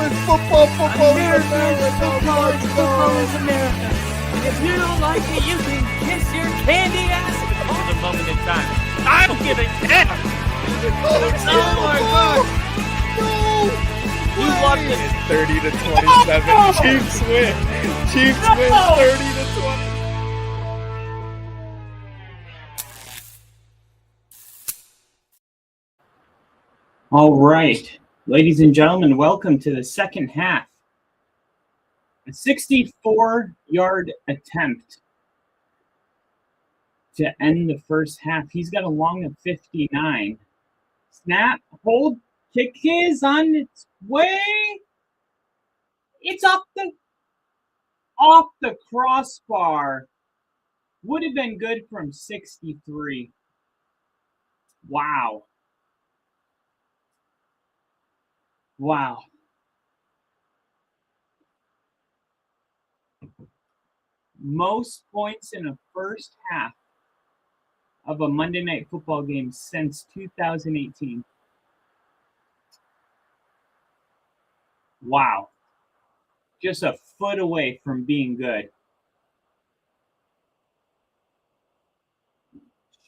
is football. Football is America's America. football is America. If you don't like it, you can kiss your candy ass. For the moment in time, I don't give a damn. Oh my God! No! You love this. It's 30 to 27. No! Chiefs win. Chiefs No! win 30 to 20. All right, ladies and gentlemen, welcome to the second half. A 64-yard attempt to end the first half. He's got a long of 59. Snap, hold, kick is on its way. It's off the crossbar. Would have been good from 63. Wow. Wow. Most points in a first half of a Monday Night Football game since 2018. Wow. Just a foot away from being good.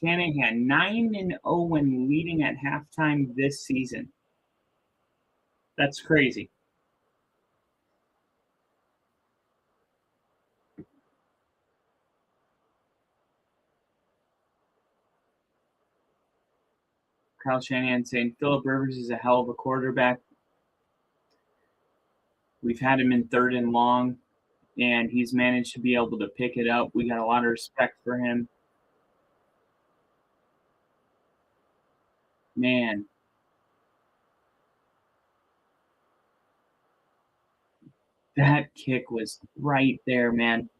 Shanahan 9-0 when leading at halftime this season. That's crazy. Kyle Shanahan saying Phillip Rivers is a hell of a quarterback. We've had him in 3rd and long, and he's managed to be able to pick it up. We got a lot of respect for him. Man. That kick was right there, man.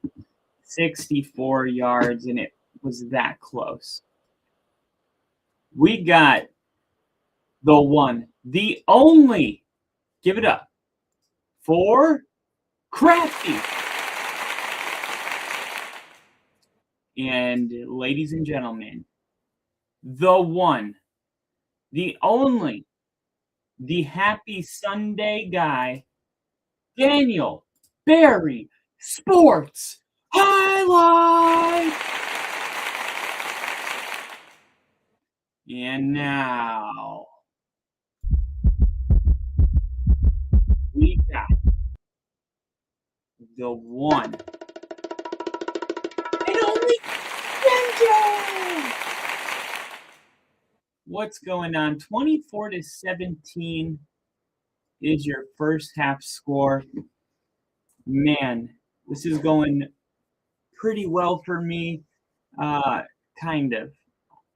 64 yards, and it was that close. We got the one, the only, give it up, for Crafty. And ladies and gentlemen, the one, the only, the happy Sunday guy, Daniel Barry Sports Highlight. And now we got the one and only Benjo. What's going on? 24-17 is your first half score. Man, this is going pretty well for me. Kind of.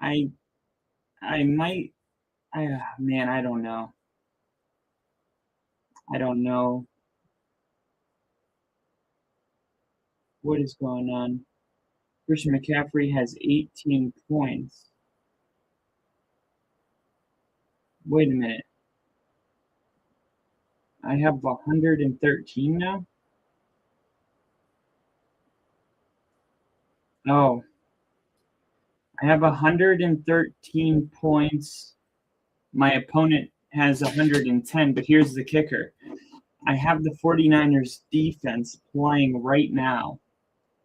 I don't know. I don't know what is going on. Christian McCaffrey has 18 points. Wait a minute. I have 113 now? Oh. I have 113 points. My opponent has 110, but here's the kicker. I have the 49ers defense playing right now.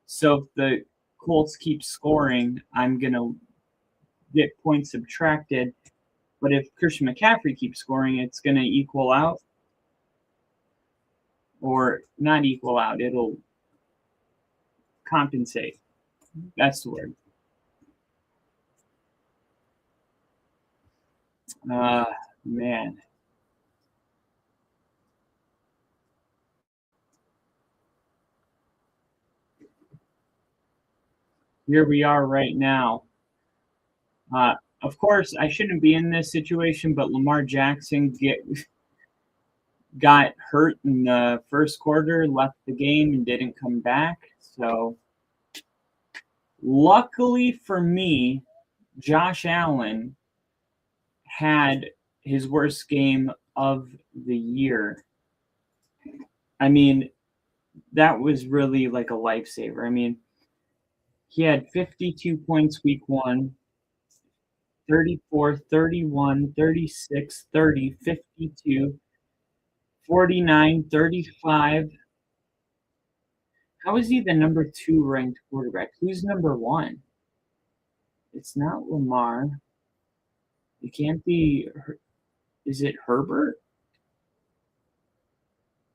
So if the Colts keep scoring, I'm going to get points subtracted. But if Christian McCaffrey keeps scoring, it's going to equal out. Or not equal out. It'll compensate. That's the word. Man. Here we are right now. Of course, I shouldn't be in this situation, but Lamar Jackson got hurt in the first quarter, left the game, and didn't come back. So, luckily for me, Josh Allen had his worst game of the year. I mean, that was really like a lifesaver. I mean, he had 52 points week 1, 34, 31, 36, 30, 52, 49, 35. How is he the number 2 ranked quarterback? Who's number 1? It's not Lamar. It can't be. Is it Herbert?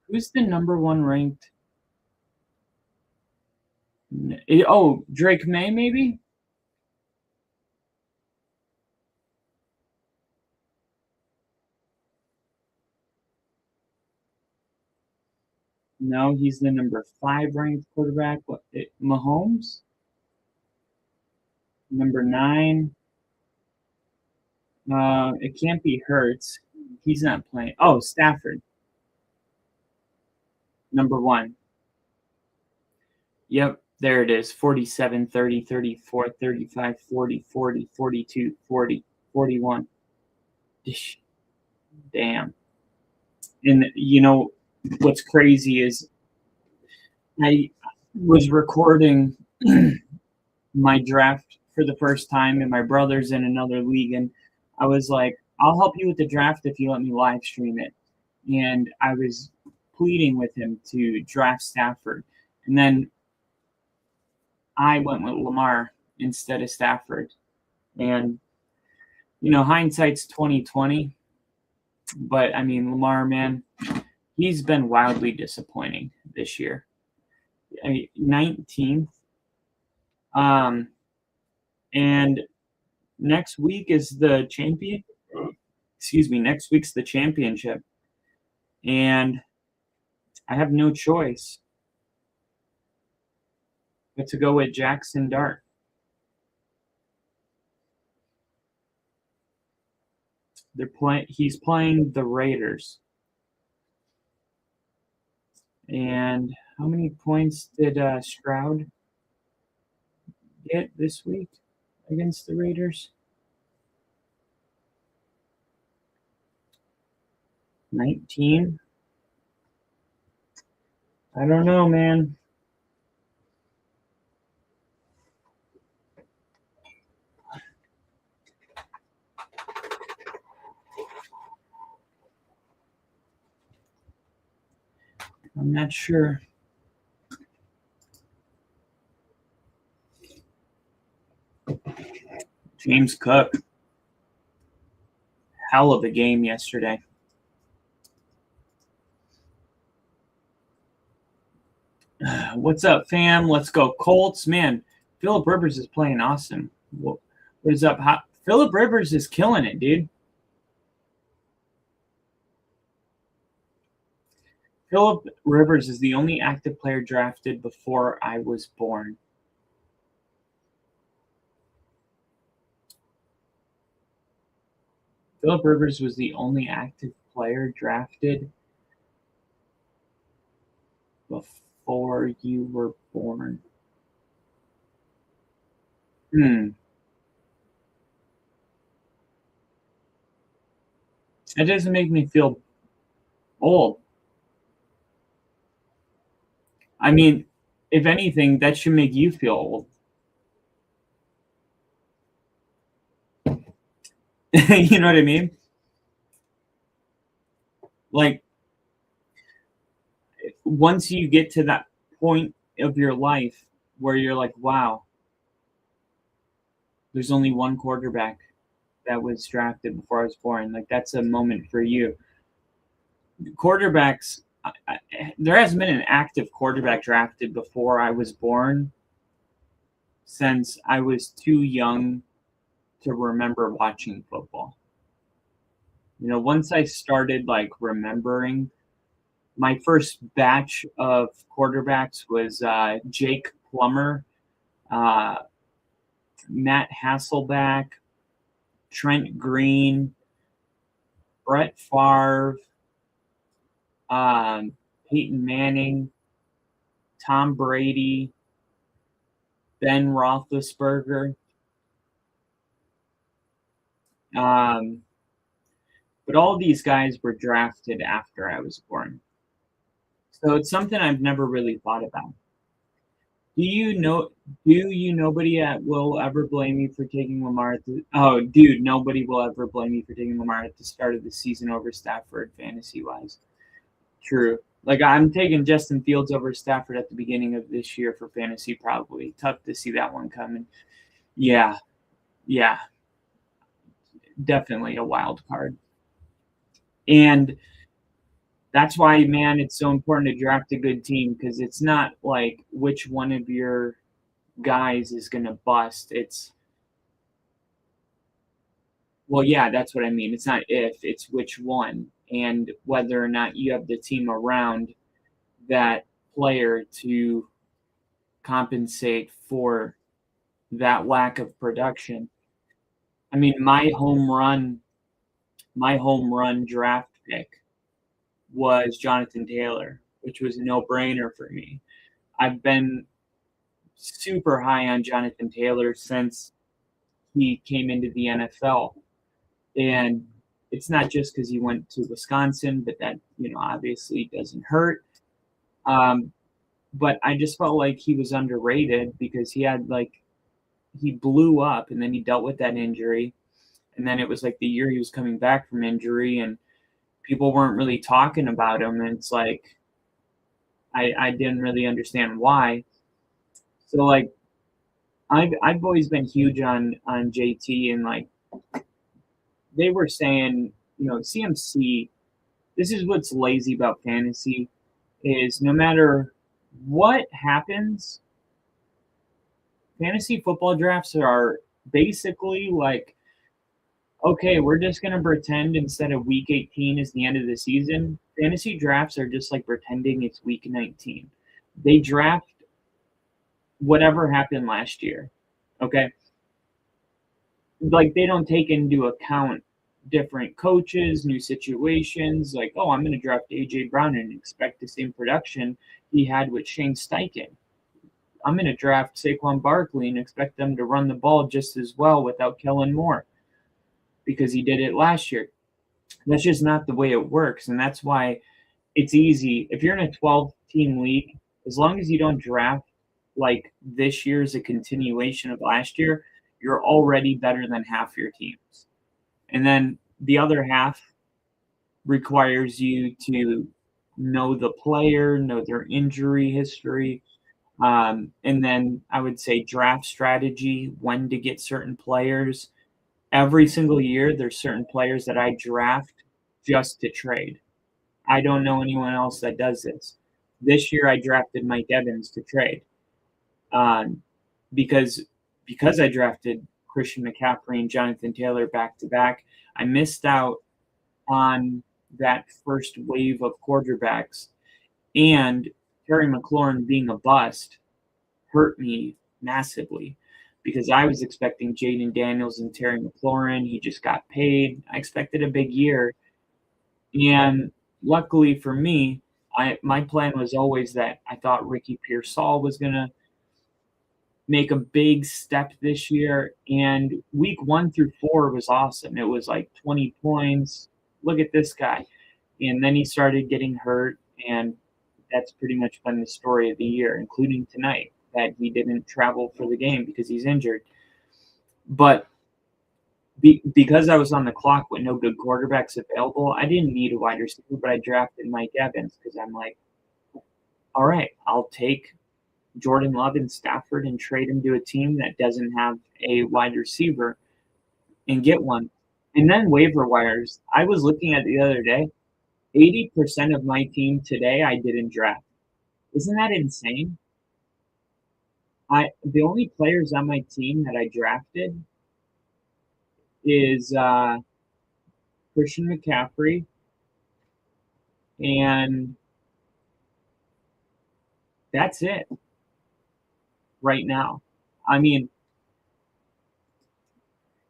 Who's the number 1 ranked? Oh, Drake May, maybe? No, he's the number 5 ranked quarterback. What? Mahomes? Number 9. It can't be Hurts. He's not playing. Oh, Stafford. Number 1. Yep, there it is. 47, 30, 34, 35, 40, 40, 42, 40, 41. Damn. And you know what's crazy is I was recording my draft for the first time, and my brother's in another league, and I was like, I'll help you with the draft if you let me live stream it. And I was pleading with him to draft Stafford. And then I went with Lamar instead of Stafford. And, you know, hindsight's 20/20. But, I mean, Lamar, man, he's been wildly disappointing this year. I mean, 19th. And next week is the champion. Excuse me. Next week's the championship. And I have no choice but to go with Jackson Dart. He's playing the Raiders. And how many points did Stroud get this week against the Raiders? 19. I don't know, man. I'm not sure. James Cook. Hell of a game yesterday. What's up, fam? Let's go Colts. Man, Phillip Rivers is playing awesome. What is up? Phillip Rivers is killing it, dude. Phillip Rivers is the only active player drafted before I was born. Phillip Rivers was the only active player drafted before you were born. It doesn't make me feel old. I mean, if anything, that should make you feel old. You know what I mean? Like, once you get to that point of your life where you're like, wow, there's only one quarterback that was drafted before I was born. Like, that's a moment for you. Quarterbacks, there hasn't been an active quarterback drafted before I was born since I was too young to remember watching football. You know, once I started like remembering, my first batch of quarterbacks was Jake Plummer, Matt Hasselbeck, Trent Green, Brett Favre, Peyton Manning, Tom Brady, Ben Roethlisberger. But all these guys were drafted after I was born. So it's something I've never really thought about. Do you nobody will ever blame me for taking Lamar nobody will ever blame me for taking Lamar at the start of the season over Stafford fantasy-wise. True. Like I'm taking Justin Fields over Stafford at the beginning of this year for fantasy, probably. Tough to see that one coming. Yeah. Yeah. Definitely a wild card. And that's why, man, it's so important to draft a good team because it's not like which one of your guys is going to bust. Well, yeah, that's what I mean. It's not if, it's which one, and whether or not you have the team around that player to compensate for that lack of production. I mean, my home run draft pick was Jonathan Taylor, which was a no-brainer for me. I've been super high on Jonathan Taylor since he came into the NFL. And it's not just because he went to Wisconsin, but that, obviously doesn't hurt. But I just felt like he was underrated because he blew up and then he dealt with that injury. And then it was like the year he was coming back from injury and people weren't really talking about him. And it's like, I didn't really understand why. So like, I've always been huge on JT, and like they were saying, CMC. This is what's lazy about fantasy is no matter what happens, fantasy football drafts are basically like, okay, we're just going to pretend instead of week 18 is the end of the season. Fantasy drafts are just like pretending it's week 19. They draft whatever happened last year. Okay. Like they don't take into account different coaches, new situations. Like, oh, I'm going to draft AJ Brown and expect the same production he had with Shane Steichen. I'm going to draft Saquon Barkley and expect them to run the ball just as well without Kellen Moore because he did it last year. That's just not the way it works. And that's why it's easy. If you're in a 12-team league, as long as you don't draft like this year is a continuation of last year, you're already better than half your teams. And then the other half requires you to know the player, know their injury history, and then I would say draft strategy, when to get certain players. Every single year, there's certain players that I draft just to trade. I don't know anyone else that does this. This year, I drafted Mike Evans to trade because I drafted Christian McCaffrey and Jonathan Taylor back to back. I missed out on that first wave of quarterbacks, and Terry McLaurin being a bust hurt me massively because I was expecting Jaden Daniels and Terry McLaurin. He just got paid. I expected a big year. And luckily for me, my plan was always that I thought Ricky Pearsall was going to make a big step this year. And week 1 through 4 was awesome. It was like 20 points. Look at this guy. And then he started getting hurt. And that's pretty much been the story of the year, including tonight, that he didn't travel for the game because he's injured. But because I was on the clock with no good quarterbacks available, I didn't need a wide receiver, but I drafted Mike Evans because I'm like, all right, I'll take Jordan Love and Stafford and trade him to a team that doesn't have a wide receiver and get one. And then waiver wires. I was looking at the other day, 80% of my team today I didn't draft. Isn't that insane? The only players on my team that I drafted is Christian McCaffrey and that's it right now. I mean,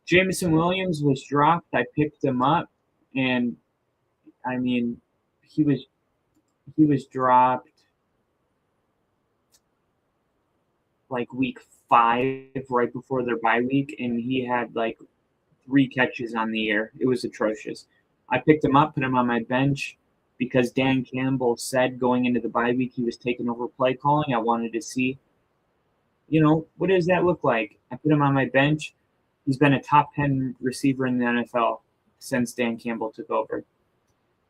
Jameson Williams was dropped. I picked him up, and I mean, he was dropped like week 5, right before their bye week, and he had like 3 catches on the year. It was atrocious. I picked him up, put him on my bench because Dan Campbell said going into the bye week he was taking over play calling. I wanted to see, what does that look like? I put him on my bench. He's been a top 10 receiver in the NFL since Dan Campbell took over.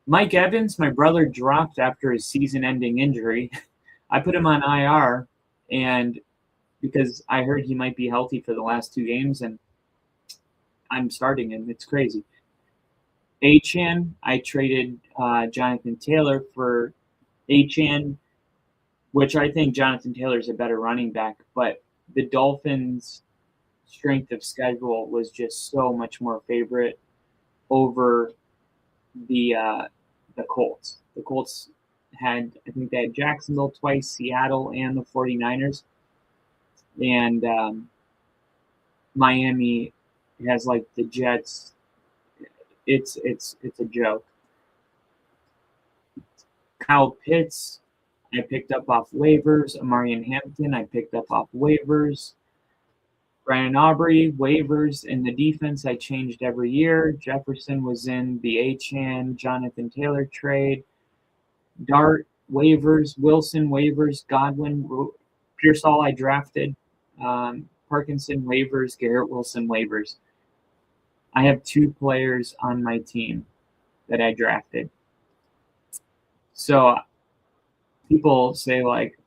Mike Evans, my brother dropped after his season-ending injury. I put him on IR, and because I heard he might be healthy for the last 2 games, and I'm starting him. It's crazy. Achan, I traded Jonathan Taylor for Achan, which I think Jonathan Taylor is a better running back, but the Dolphins' strength of schedule was just so much more favorite over the Colts. The Colts I think they had Jacksonville twice, Seattle, and the 49ers. And Miami has like the Jets. It's a joke. Kyle Pitts, I picked up off waivers. Amarian Hampton, I picked up off waivers. Brandon Aubrey, waivers. In the defense, I changed every year. Jefferson was in the Achan, Jonathan Taylor trade. Dart, waivers. Wilson, waivers. Godwin, Pearsall, I drafted. Parkinson, waivers. Garrett Wilson, waivers. I have 2 players on my team that I drafted. So people say, like,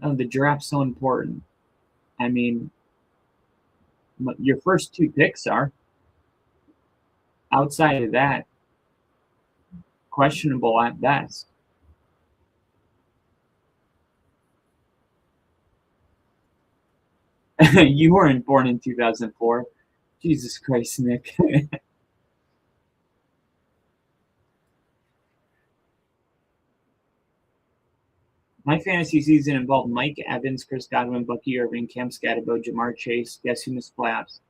oh, the draft's so important. I mean, your first 2 picks are. Outside of that, questionable at best. You weren't born in 2004. Jesus Christ, Nick. My fantasy season involved Mike Evans, Chris Godwin, Bucky Irving, Cam Scatterbo, Jamar Chase. Guess who missed playoffs?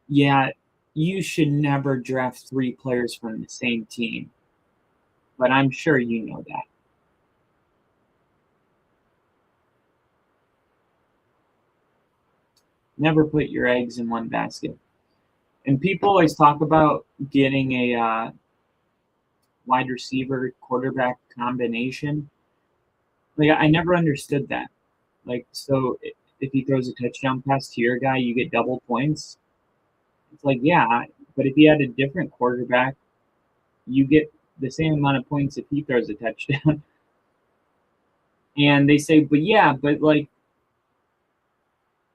Yeah, you should never draft 3 players from the same team. But I'm sure you know that. Never put your eggs in one basket. And people always talk about getting a wide receiver quarterback combination. Like, I never understood that. Like, so if he throws a touchdown pass to your guy, you get double points. It's like, yeah, but if he had a different quarterback, you get the same amount of points if he throws a touchdown. And they say, but yeah, but like,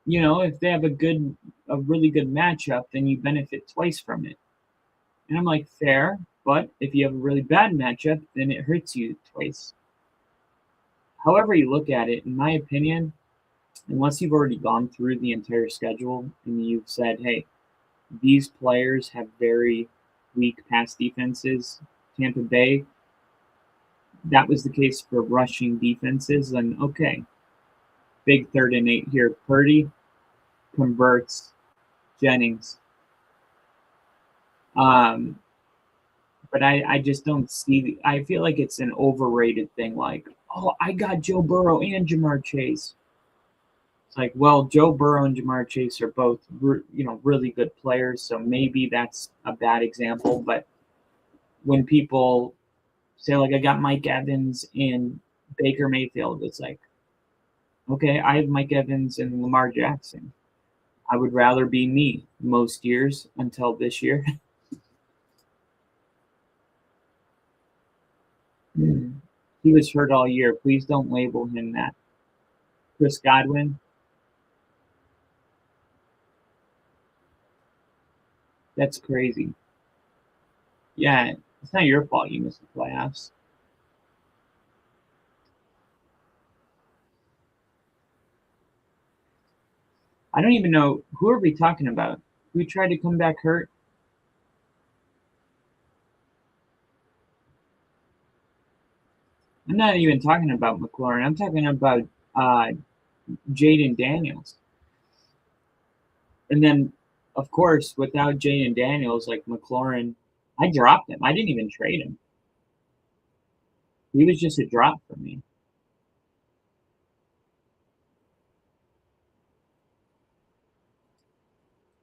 you know, if they have a really good matchup, then you benefit twice from it. And I'm like, fair, but if you have a really bad matchup, then it hurts you twice. However you look at it, in my opinion, unless you've already gone through the entire schedule and you've said, hey, these players have very weak pass defenses. Tampa Bay, that was the case for rushing defenses. And okay, big 3rd and 8 here. Purdy converts Jennings. But I just don't see. I feel like it's an overrated thing. Like, oh, I got Joe Burrow and Jamar Chase. It's like, well, Joe Burrow and Jamar Chase are both, really good players. So maybe that's a bad example. But when people say, like, I got Mike Evans and Baker Mayfield, it's like, okay, I have Mike Evans and Lamar Jackson. I would rather be me most years until this year. He was hurt all year. Please don't label him that. Chris Godwin. That's crazy. Yeah, it's not your fault you missed the playoffs. I don't even know. Who are we talking about? Who tried to come back hurt? I'm not even talking about McLaurin. I'm talking about Jaden Daniels. And then, of course, without Jaden Daniels, like McLaurin, I dropped him. I didn't even trade him. He was just a drop for me.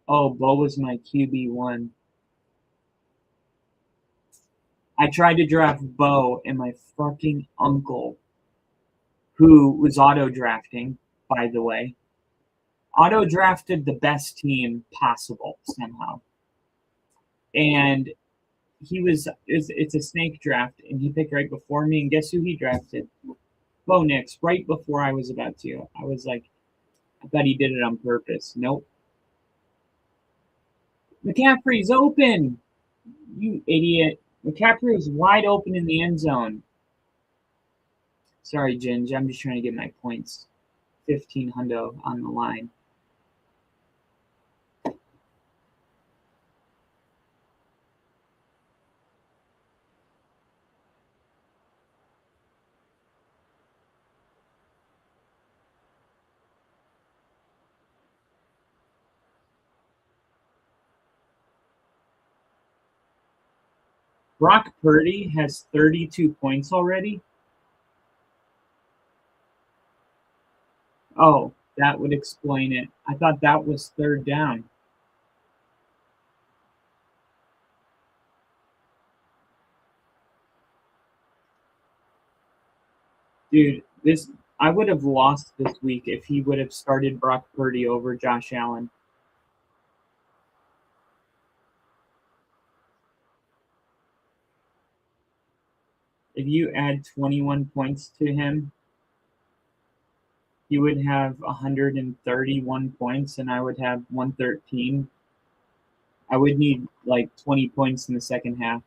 Oh, Bo was my QB1. I tried to draft Bo, and my fucking uncle, who was auto drafting, by the way, auto drafted the best team possible somehow. And it's a snake draft, and he picked right before me. And guess who he drafted? Bo Nix, right before I was about to. I was like, I thought he did it on purpose. Nope. McCaffrey's open. You idiot. McCaffrey was wide open in the end zone. Sorry, Ginge. I'm just trying to get my points. 15 hundo on the line. Brock Purdy has 32 points already. Oh, that would explain it. I thought that was third down. Dude, I would have lost this week if he would have started Brock Purdy over Josh Allen. If you add 21 points to him, he would have 131 points, and I would have 113. I would need like 20 points in the second half.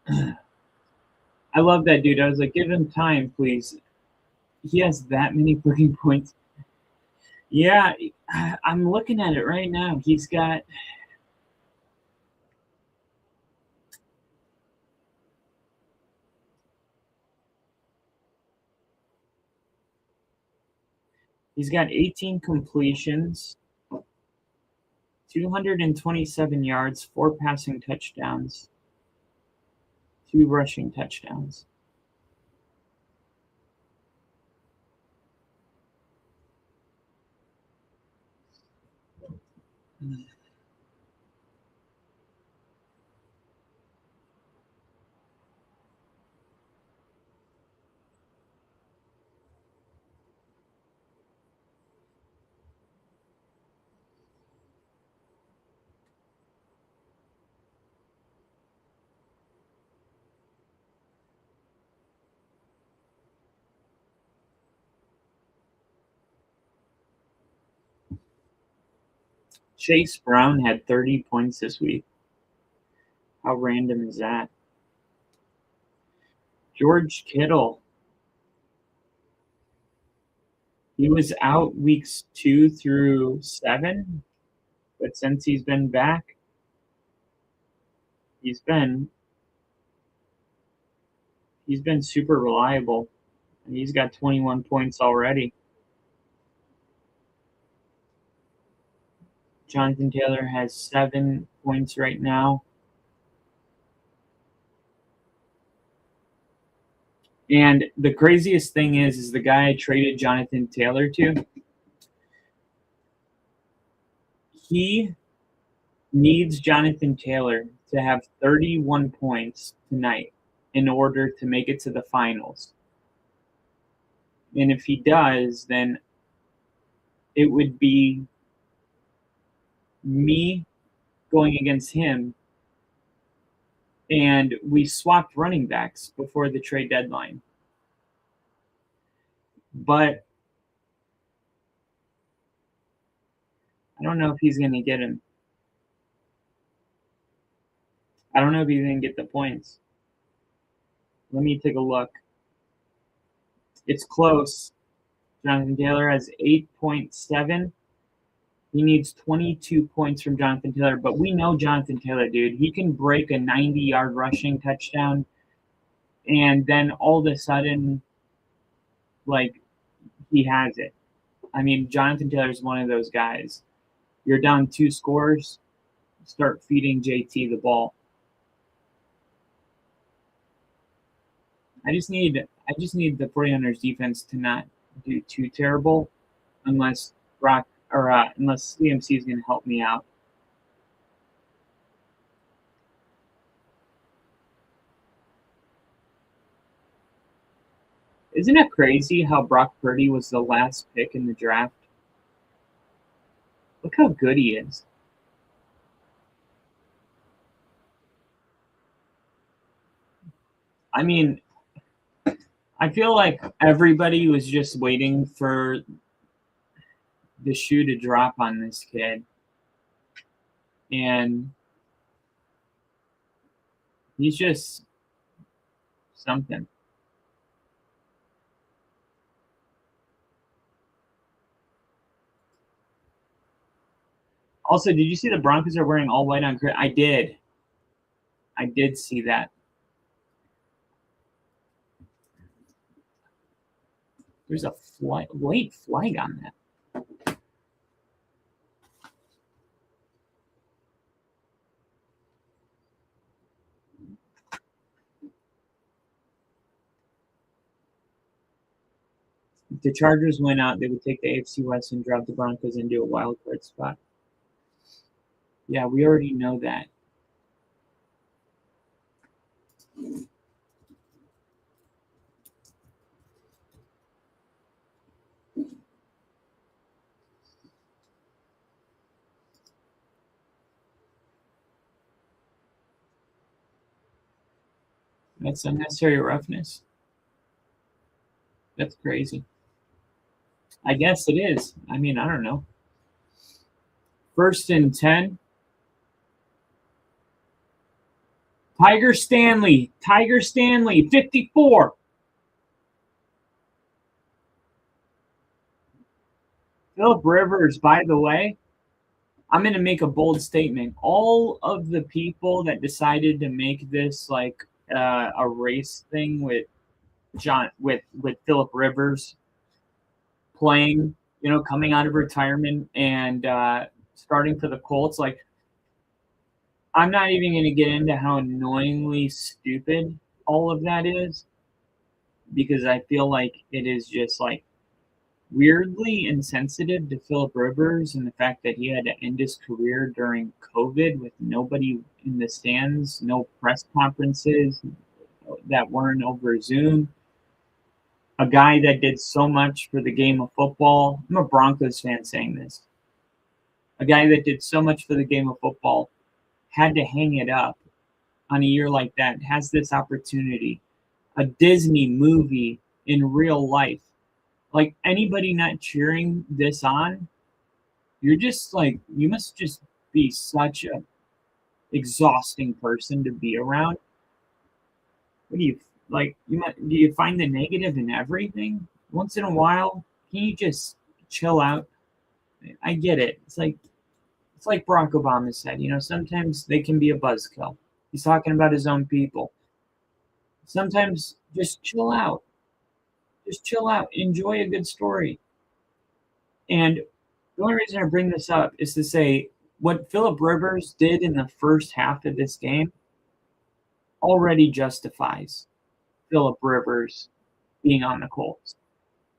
I love that dude. I was like, give him time, please. He has that many freaking points. Yeah, I'm looking at it right now. He's got He's got 18 completions, 227 yards, 4 passing touchdowns, 2 rushing touchdowns. Chase Brown had 30 points this week. How random is that? George Kittle. He was out weeks 2 through 7, but since he's been back, he's been super reliable, and he's got 21 points already. Jonathan Taylor has 7 points right now. And the craziest thing is the guy I traded Jonathan Taylor to, he needs Jonathan Taylor to have 31 points tonight in order to make it to the finals. And if he does, then it would be me going against him. And we swapped running backs before the trade deadline. But I don't know if he's going to get him. I don't know if he's going to get the points. Let me take a look. It's close. Jonathan Taylor has 8.7. He needs 22 points from Jonathan Taylor, but we know Jonathan Taylor, dude. He can break a 90-yard rushing touchdown, and then all of a sudden, like, he has it. I mean, Jonathan Taylor is one of those guys. You're down 2 scores, start feeding JT the ball. I just need the 49ers defense to not do too terrible, unless unless CMC is going to help me out. Isn't it crazy how Brock Purdy was the last pick in the draft? Look how good he is. I mean, I feel like everybody was just waiting for the shoe to drop on this kid. And he's just something. Also, did you see the Broncos are wearing all white on gray? I did. I did see that. There's a white flag on that. If the Chargers went out, they would take the AFC West and drop the Broncos into a wild card spot. Yeah, we already know that. That's unnecessary roughness. That's crazy. I guess it is. I mean, I don't know. 1st and 10. Tiger Stanley, 54. Philip Rivers, by the way, I'm going to make a bold statement. All of the people that decided to make this like a race thing with Philip Rivers playing, coming out of retirement and starting for the Colts, like, I'm not even going to get into how annoyingly stupid all of that is, because I feel like it is just like weirdly insensitive to Philip Rivers and the fact that he had to end his career during COVID with nobody in the stands, no press conferences that weren't over Zoom. A guy that did so much for the game of football. I'm a Broncos fan saying this. A guy that did so much for the game of football had to hang it up on a year like that, has this opportunity, a Disney movie in real life. Like, anybody not cheering this on, you're just like, you must just be such a exhausting person to be around. What do you like? Do you find the negative in everything? Once in a while, can you just chill out? I get it. It's like Barack Obama said, sometimes they can be a buzzkill. He's talking about his own people. Sometimes just chill out. Just chill out. Enjoy a good story. And the only reason I bring this up is to say what Philip Rivers did in the first half of this game already justifies Philip Rivers being on the Colts.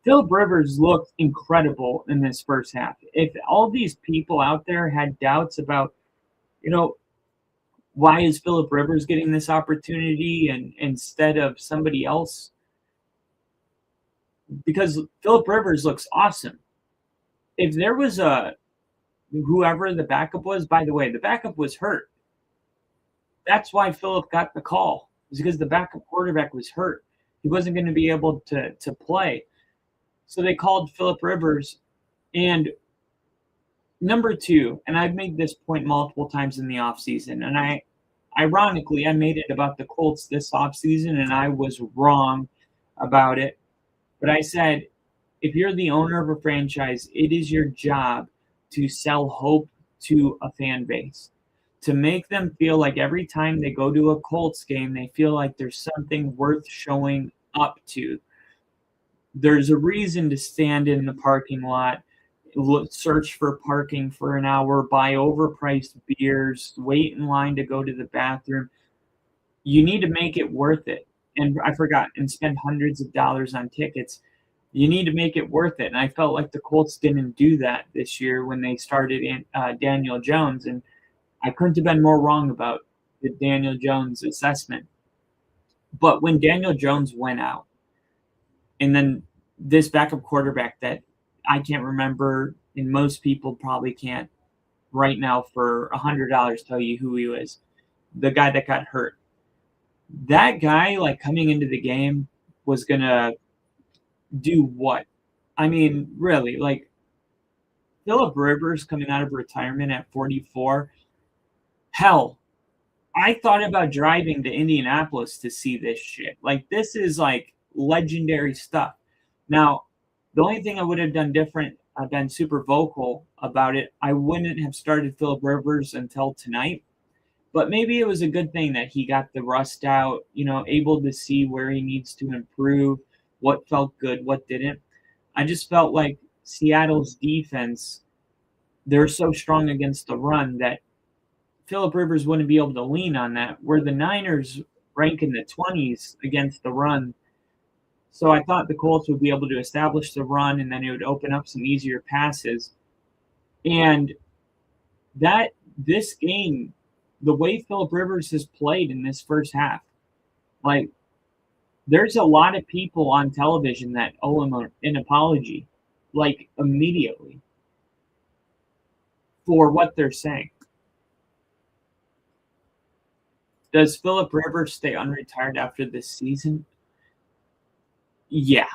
Philip Rivers looked incredible in this first half. If all these people out there had doubts about, why is Philip Rivers getting this opportunity and instead of somebody else? Because Philip Rivers looks awesome. If there was whoever the backup was, by the way, the backup was hurt. That's why Philip got the call. It was because the backup quarterback was hurt. He wasn't going to be able to play. So they called Philip Rivers. And number two, and I've made this point multiple times in the offseason, and ironically, I made it about the Colts this offseason, and I was wrong about it. But I said, if you're the owner of a franchise, it is your job to sell hope to a fan base, to make them feel like every time they go to a Colts game, they feel like there's something worth showing up to. There's a reason to stand in the parking lot, search for parking for an hour, buy overpriced beers, wait in line to go to the bathroom. You need to make it worth it. And I forgot, and spend hundreds of dollars on tickets. You need to make it worth it. And I felt like the Colts didn't do that this year when they started in Daniel Jones. And I couldn't have been more wrong about the Daniel Jones assessment. But when Daniel Jones went out, and then this backup quarterback that I can't remember and most people probably can't right now for $100 tell you who he was. The guy that got hurt. That guy, like coming into the game, was gonna do what? I mean, really, like Philip Rivers coming out of retirement at 44. Hell, I thought about driving to Indianapolis to see this shit. Like, this is like legendary stuff. Now, the only thing I would have done different, I've been super vocal about it. I wouldn't have started Philip Rivers until tonight. But maybe it was a good thing that he got the rust out, able to see where he needs to improve, what felt good, what didn't. I just felt like Seattle's defense, they're so strong against the run that Philip Rivers wouldn't be able to lean on that, where the Niners rank in the 20s against the run. So I thought the Colts would be able to establish the run, and then it would open up some easier passes. And this game, the way Philip Rivers has played in this first half, like, there's a lot of people on television that owe him an apology, like, immediately for what they're saying. Does Philip Rivers stay unretired after this season? Yeah,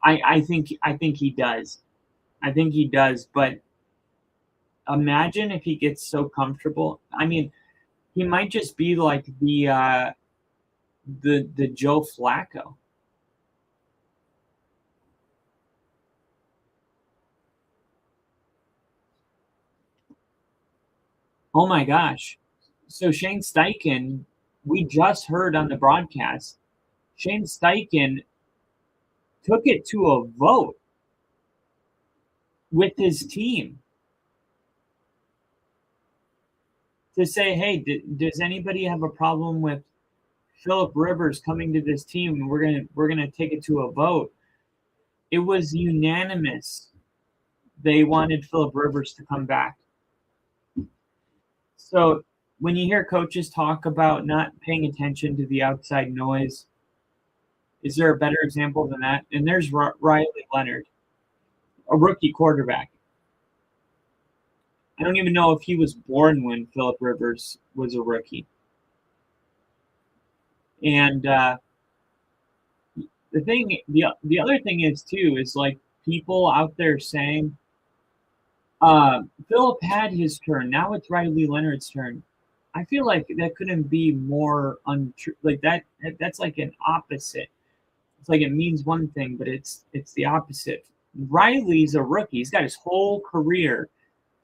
I think he does. I think he does. But imagine if he gets so comfortable. I mean, he might just be like the Joe Flacco. Oh my gosh! So Shane Steichen, we just heard on the broadcast, Shane Steichen took it to a vote with his team to say, hey, does anybody have a problem with Philip Rivers coming to this team? We're gonna take it to a vote. It was unanimous. They wanted Philip Rivers to come back. So when you hear coaches talk about not paying attention to the outside noise, is there a better example than that? And there's Riley Leonard, a rookie quarterback. I don't even know if he was born when Philip Rivers was a rookie. And the other thing is too is like people out there saying, Philip had his turn. Now it's Riley Leonard's turn. I feel like that couldn't be more untrue. Like that's like an opposite. It's like it means one thing, but it's the opposite. Riley's a rookie. He's got his whole career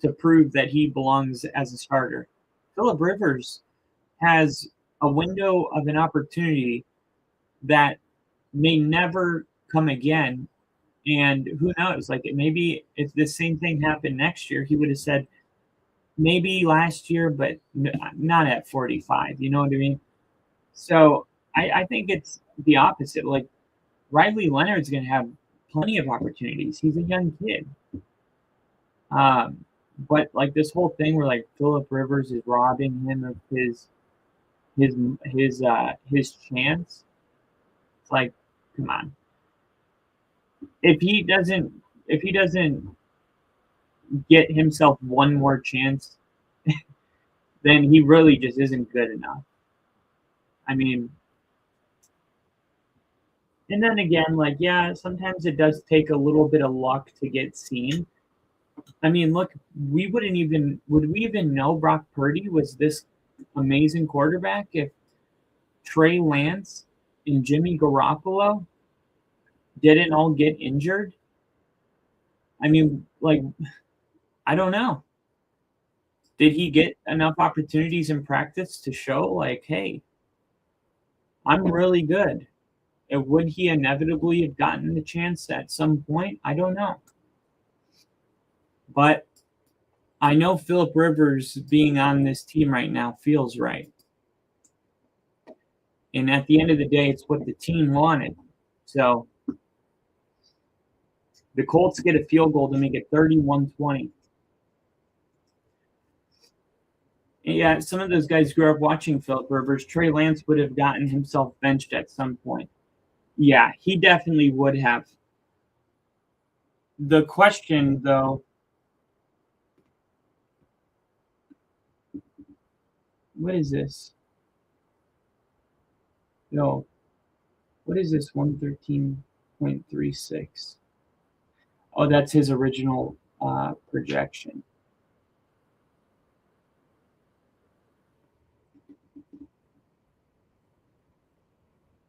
to prove that he belongs as a starter. Philip Rivers has a window of an opportunity that may never come again. And who knows? Like, maybe if the same thing happened next year, he would have said, maybe last year, but not at 45. You know what I mean? So I think it's the opposite. Like, Riley Leonard's going to have plenty of opportunities. He's a young kid. But like this whole thing where like Philip Rivers is robbing him of his chance. It's like, come on. If he doesn't get himself one more chance, then he really just isn't good enough. I mean, and then again, like, yeah, sometimes it does take a little bit of luck to get seen. I mean, look, would we even know Brock Purdy was this amazing quarterback if Trey Lance and Jimmy Garoppolo didn't all get injured? I mean, like, I don't know. Did he get enough opportunities in practice to show, like, hey, I'm really good? And would he inevitably have gotten the chance at some point? I don't know. But I know Philip Rivers being on this team right now feels right. And at the end of the day, it's what the team wanted. So the Colts get a field goal to make it 31-20. Yeah, some of those guys grew up watching Philip Rivers. Trey Lance would have gotten himself benched at some point. Yeah, he definitely would have. The question, though, What is this? No. What is this? 113.36. Oh, that's his original projection.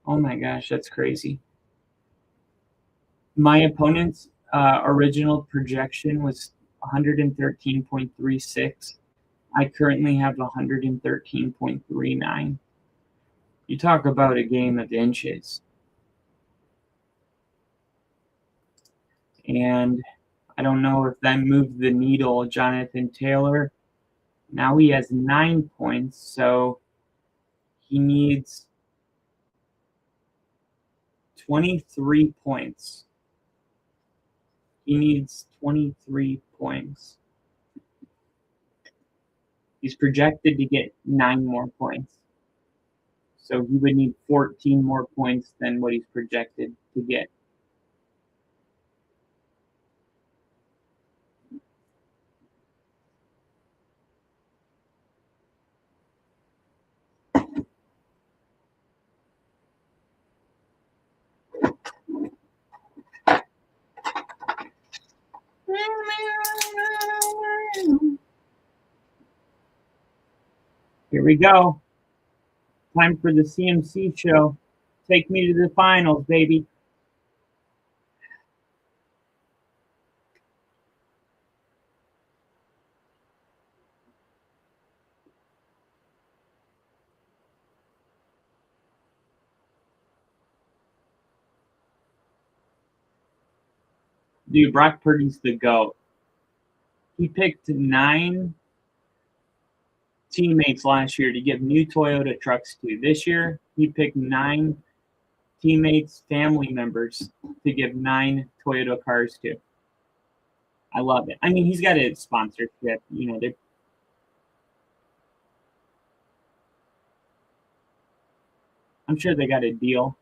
Oh my gosh, that's crazy. My opponent's original projection was 113.36. I currently have 113.39. You talk about a game of inches. And I don't know if that moved the needle. Jonathan Taylor, now he has 9 points, so he needs 23 points. He needs 23 points. He's projected to get 9 more points. So he would need 14 more points than what he's projected to get. Here we go. Time for the CMC show. Take me to the finals, baby. Dude, Brock Purdy's the GOAT. He picked 9 teammates last year to give new Toyota trucks to. This year, he picked 9 teammates, family members to give 9 Toyota cars to. I love it. I mean, he's got a sponsorship. You know, I'm sure they got a deal.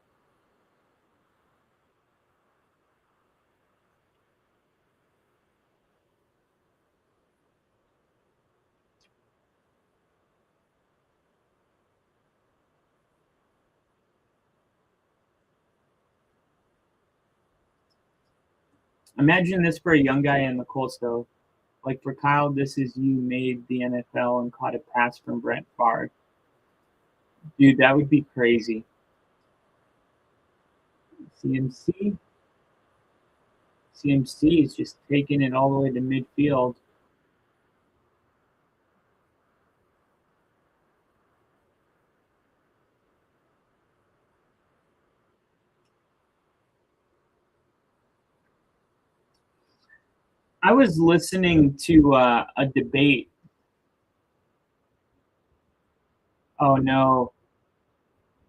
Imagine this for a young guy in the Colts, though. Like for Kyle, this is you made the NFL and caught a pass from Brett Favre. Dude, that would be crazy. CMC. CMC is just taking it all the way to midfield. I was listening to a debate. Oh no,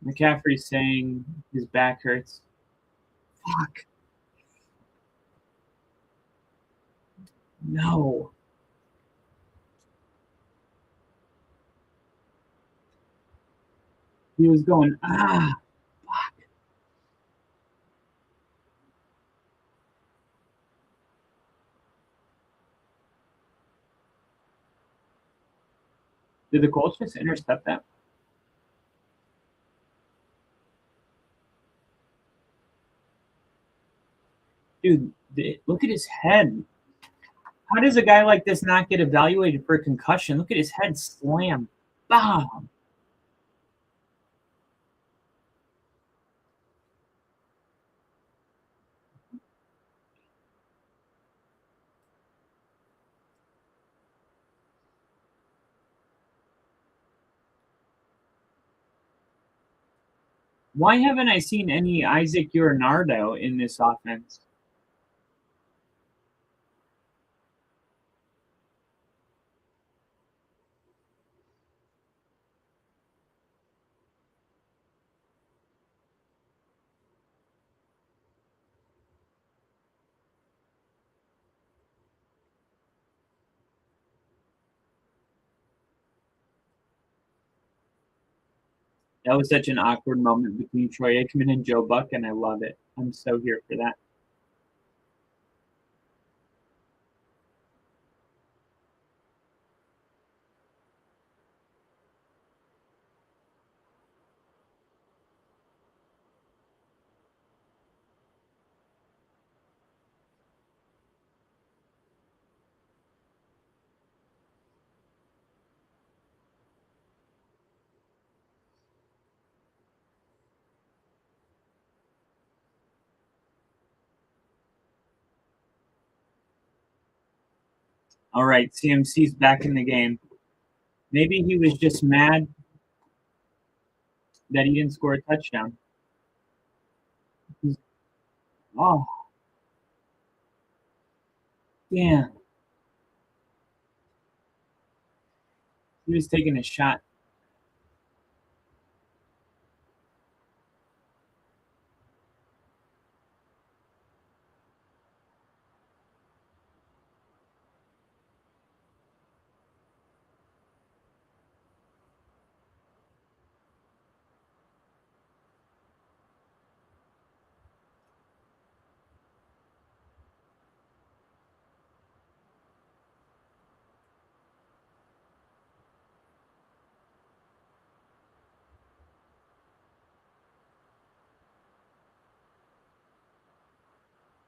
McCaffrey's saying his back hurts. Fuck. No. He was going, fuck. Did the Colts just intercept that? Dude, look at his head. How does a guy like this not get evaluated for a concussion? Look at his head slam. Bam. Why haven't I seen any Isaac Urinardo in this offense? That was such an awkward moment between Troy Aikman and Joe Buck, and I love it. I'm so here for that. All right, CMC's back in the game. Maybe he was just mad that he didn't score a touchdown. Oh, damn. He was taking a shot.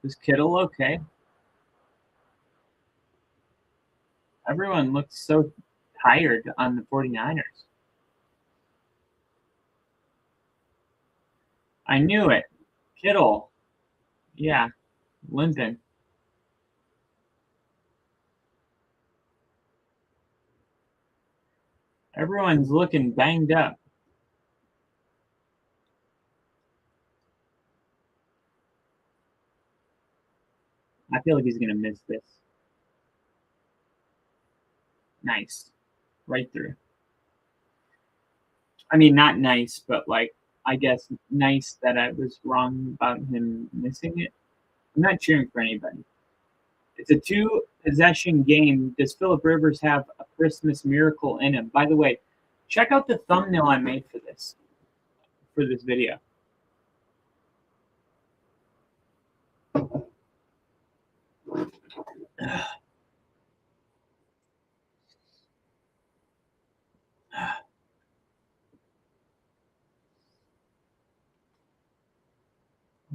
Is Kittle okay? Everyone looks so tired on the 49ers. I knew it. Kittle. Yeah, limping. Everyone's looking banged up. I feel like he's going to miss this. Nice. Right through. I mean, not nice, but like, I guess nice that I was wrong about him missing it. I'm not cheering for anybody. It's a 2-possession game. Does Philip Rivers have a Christmas miracle in him? By the way, check out the thumbnail I made for this video.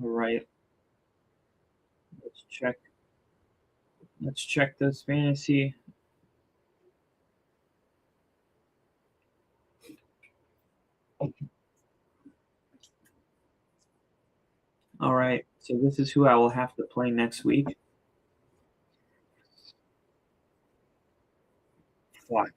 All right. Let's check this fantasy. All right. So this is who I will have to play next week. Fuck.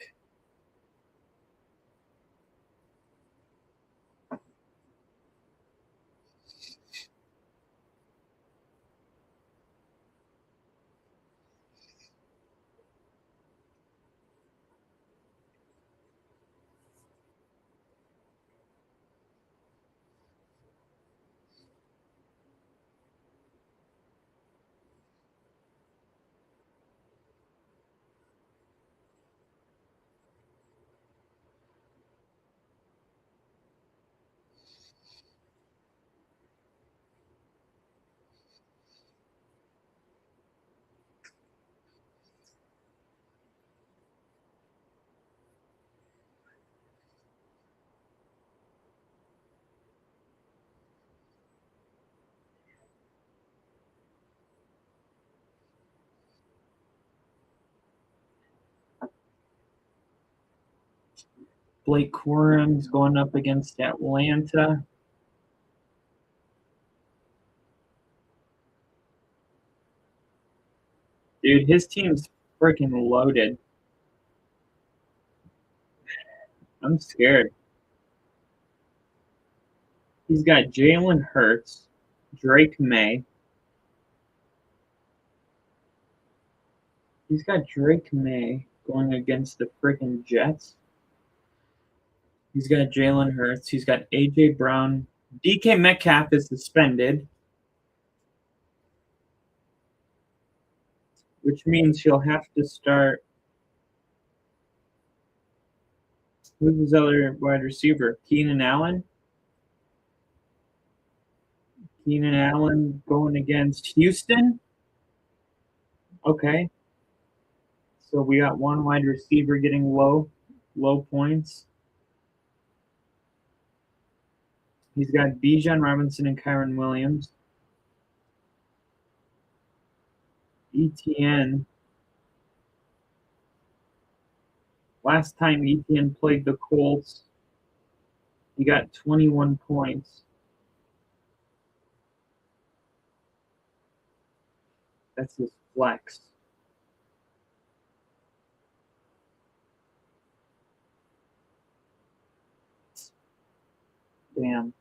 Blake Corum's going up against Atlanta. Dude, his team's freaking loaded. I'm scared. He's got Jalen Hurts, Drake May. He's got Drake May going against the freaking Jets. He's got Jalen Hurts. He's got A.J. Brown. DK Metcalf is suspended, which means he'll have to start. Who's his other wide receiver? Keenan Allen? Keenan Allen going against Houston? Okay. So we got one wide receiver getting low points. He's got Bijan Robinson and Kyron Williams. ETN. Last time ETN played the Colts, he got 21 points. That's his flex. Bam.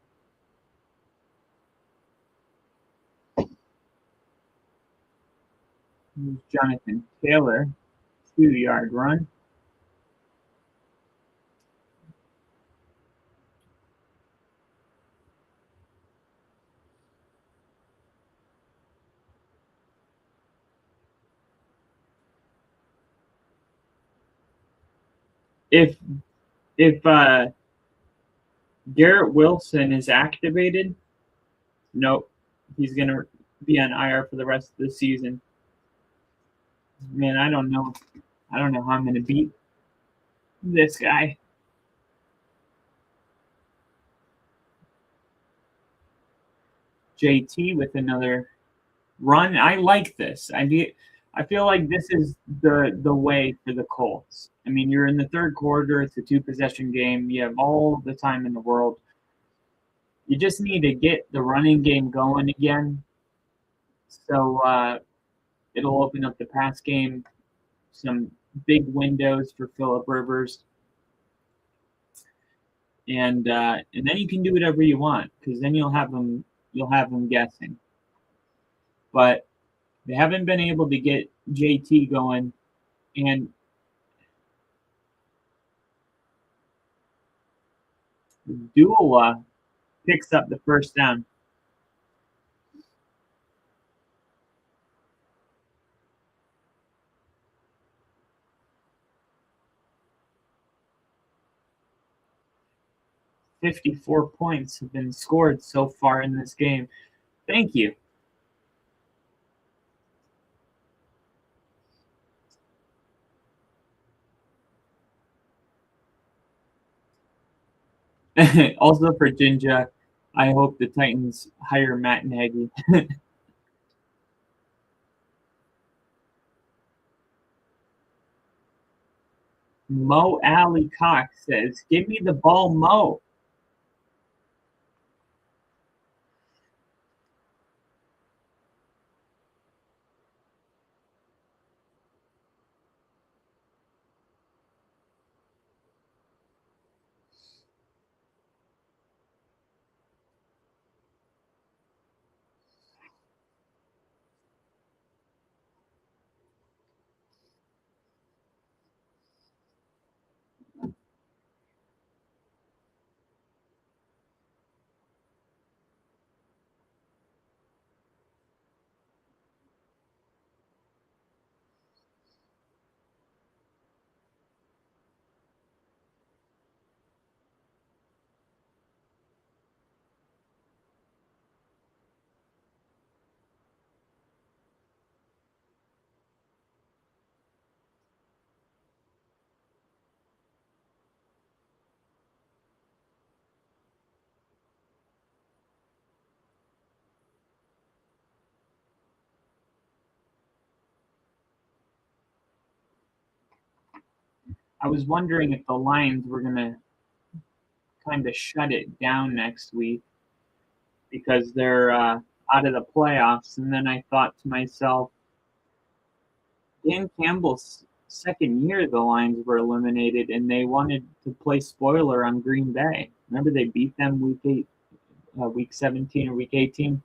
Here's Jonathan Taylor, 2-yard run. If Garrett Wilson is activated, nope, he's gonna be on IR for the rest of the season. Man, I don't know how I'm gonna beat this guy. JT with another run. I like this. I feel like this is the way for the Colts. I mean, you're in the third quarter. It's a 2-possession game. You have all the time in the world. You just need to get the running game going again. So it'll open up the pass game, some big windows for Phillip Rivers, and then you can do whatever you want because then you'll have them guessing. But they haven't been able to get JT going, and Dula picks up the first down. $54 points have been scored so far in this game. Thank you. Also for Jinja, I hope the Titans hire Matt Nagy. Mo Alley Cox says, "Give me the ball, Mo." I was wondering if the Lions were going to kind of shut it down next week because they're out of the playoffs. And then I thought to myself, Dan Campbell's second year, the Lions were eliminated, and they wanted to play spoiler on Green Bay. Remember they beat them week 17 or week 18?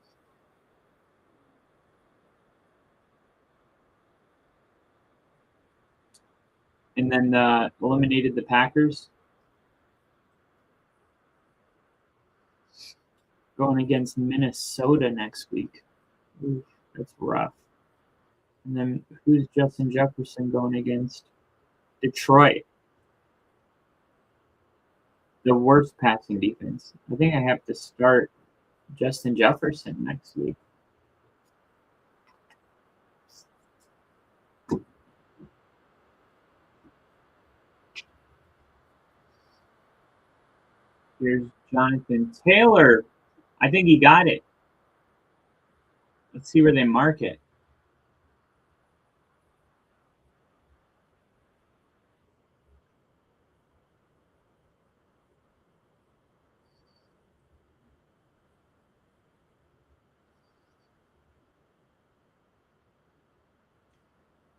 And then eliminated the Packers. Going against Minnesota next week. Oof, that's rough. And then who's Justin Jefferson going against? Detroit. The worst passing defense. I think I have to start Justin Jefferson next week. Here's Jonathan Taylor. I think he got it. Let's see where they mark it.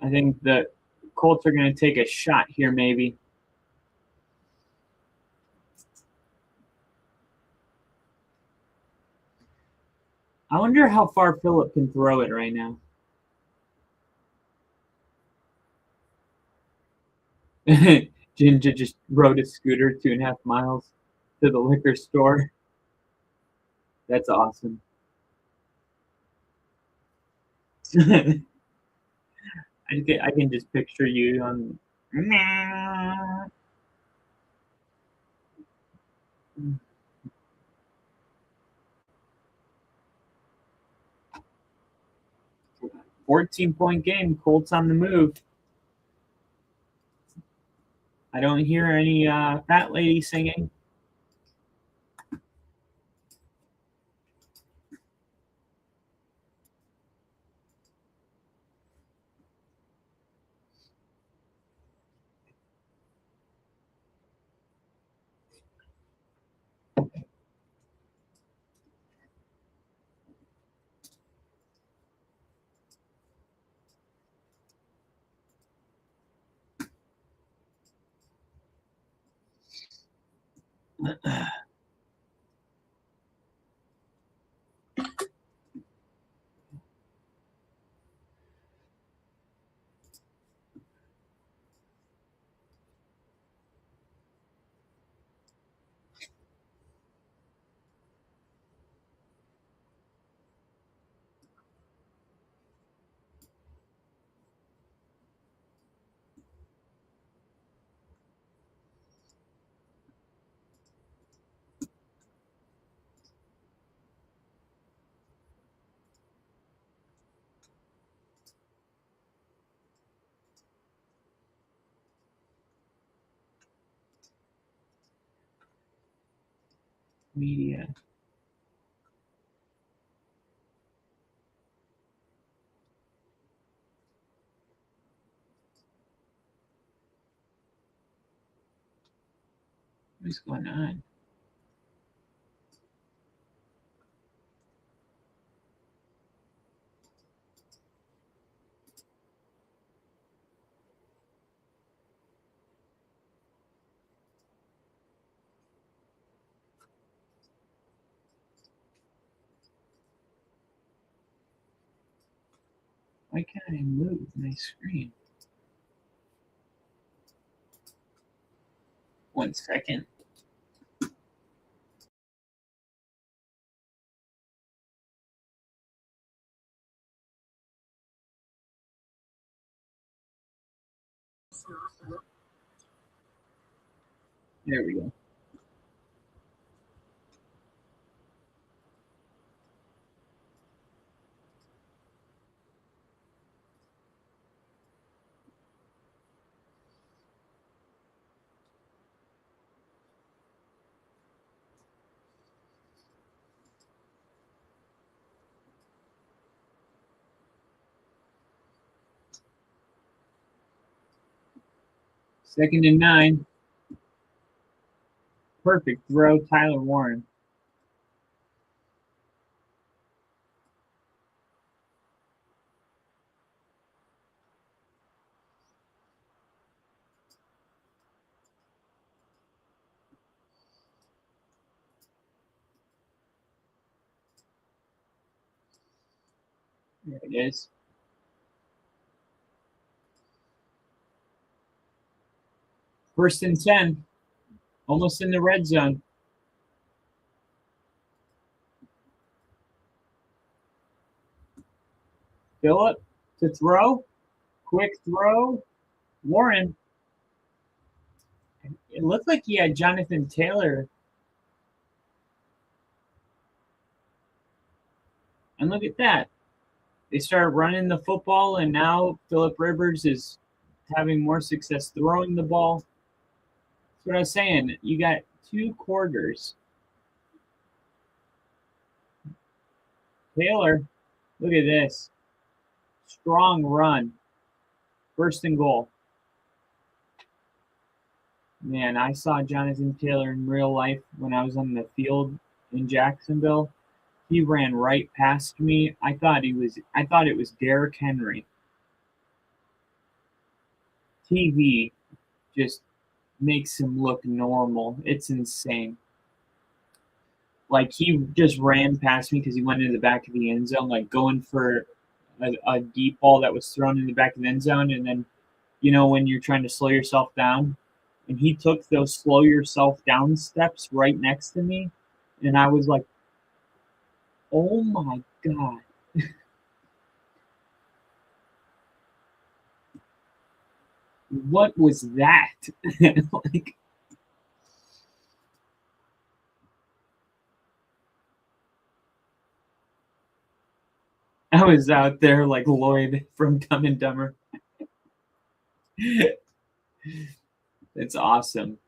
I think the Colts are going to take a shot here, maybe. I wonder how far Philip can throw it right now. Ginger just rode a scooter 2.5 miles to the liquor store. That's awesome. I can just picture you on. 14-point game. Colts on the move. I don't hear any fat lady singing. Media. What's going on? Why can't I move my screen? 1 second. There we go. Second and 9. Perfect throw, Tyler Warren. There it is. First and 10. Almost in the red zone. Phillip to throw. Quick throw. Warren. It looked like he had Jonathan Taylor. And look at that. They started running the football, and now Philip Rivers is having more success throwing the ball. That's what I was saying. You got 2 quarters. Taylor, look at this. Strong run. First and goal. Man, I saw Jonathan Taylor in real life when I was on the field in Jacksonville. He ran right past me. I thought it was Derrick Henry. TV just makes him look normal. It's insane. Like he just ran past me because he went into the back of the end zone, like going for a deep ball that was thrown in the back of the end zone, and then when you're trying to slow yourself down, and he took those slow yourself down steps right next to me, and I was like, oh my god. What was that? Like, I was out there like Lloyd from Dumb and Dumber. It's awesome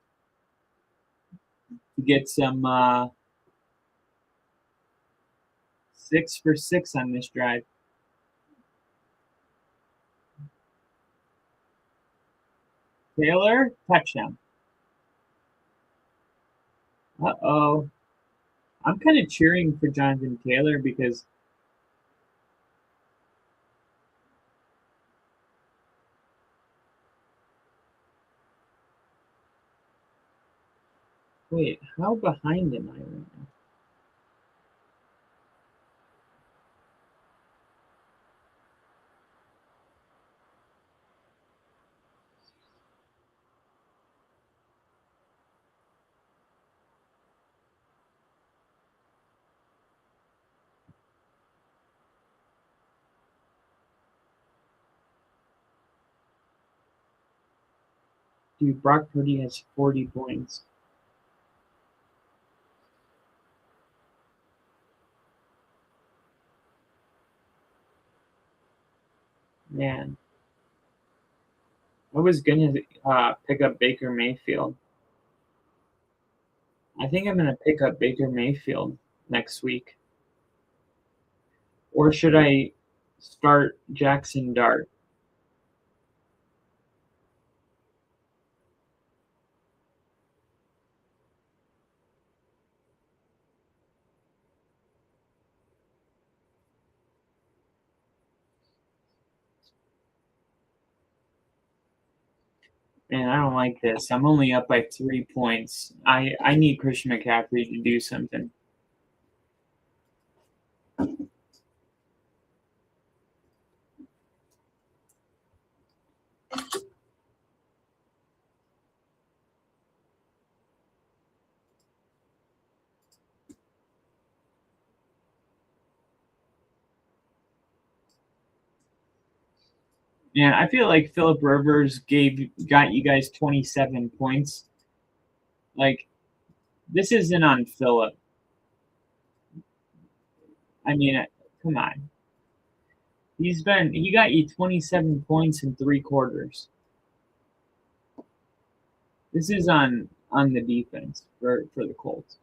to get some 6 for 6 on this drive. Taylor, touchdown. Uh-oh. I'm kind of cheering for Jonathan Taylor because wait, how behind am I right now? Dude, Brock Purdy has 40 points. Man. I was gonna pick up Baker Mayfield. I think I'm gonna pick up Baker Mayfield next week. Or should I start Jackson Dart? Man, I don't like this. I'm only up by 3 points. I need Christian McCaffrey to do something. Man, I feel like Philip Rivers got you guys 27 points. Like, this isn't on Philip. I mean, come on. He got you 27 points in 3 quarters. This is on the defense for the Colts.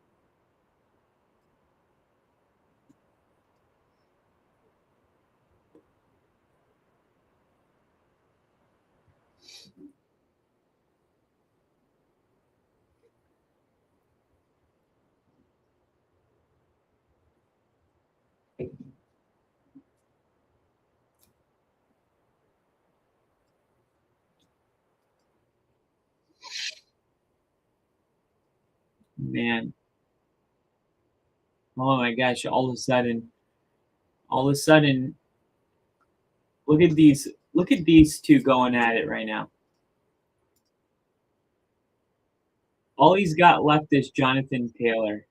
Man. Oh my gosh, all of a sudden, look at these two going at it right now. All he's got left is Jonathan Taylor.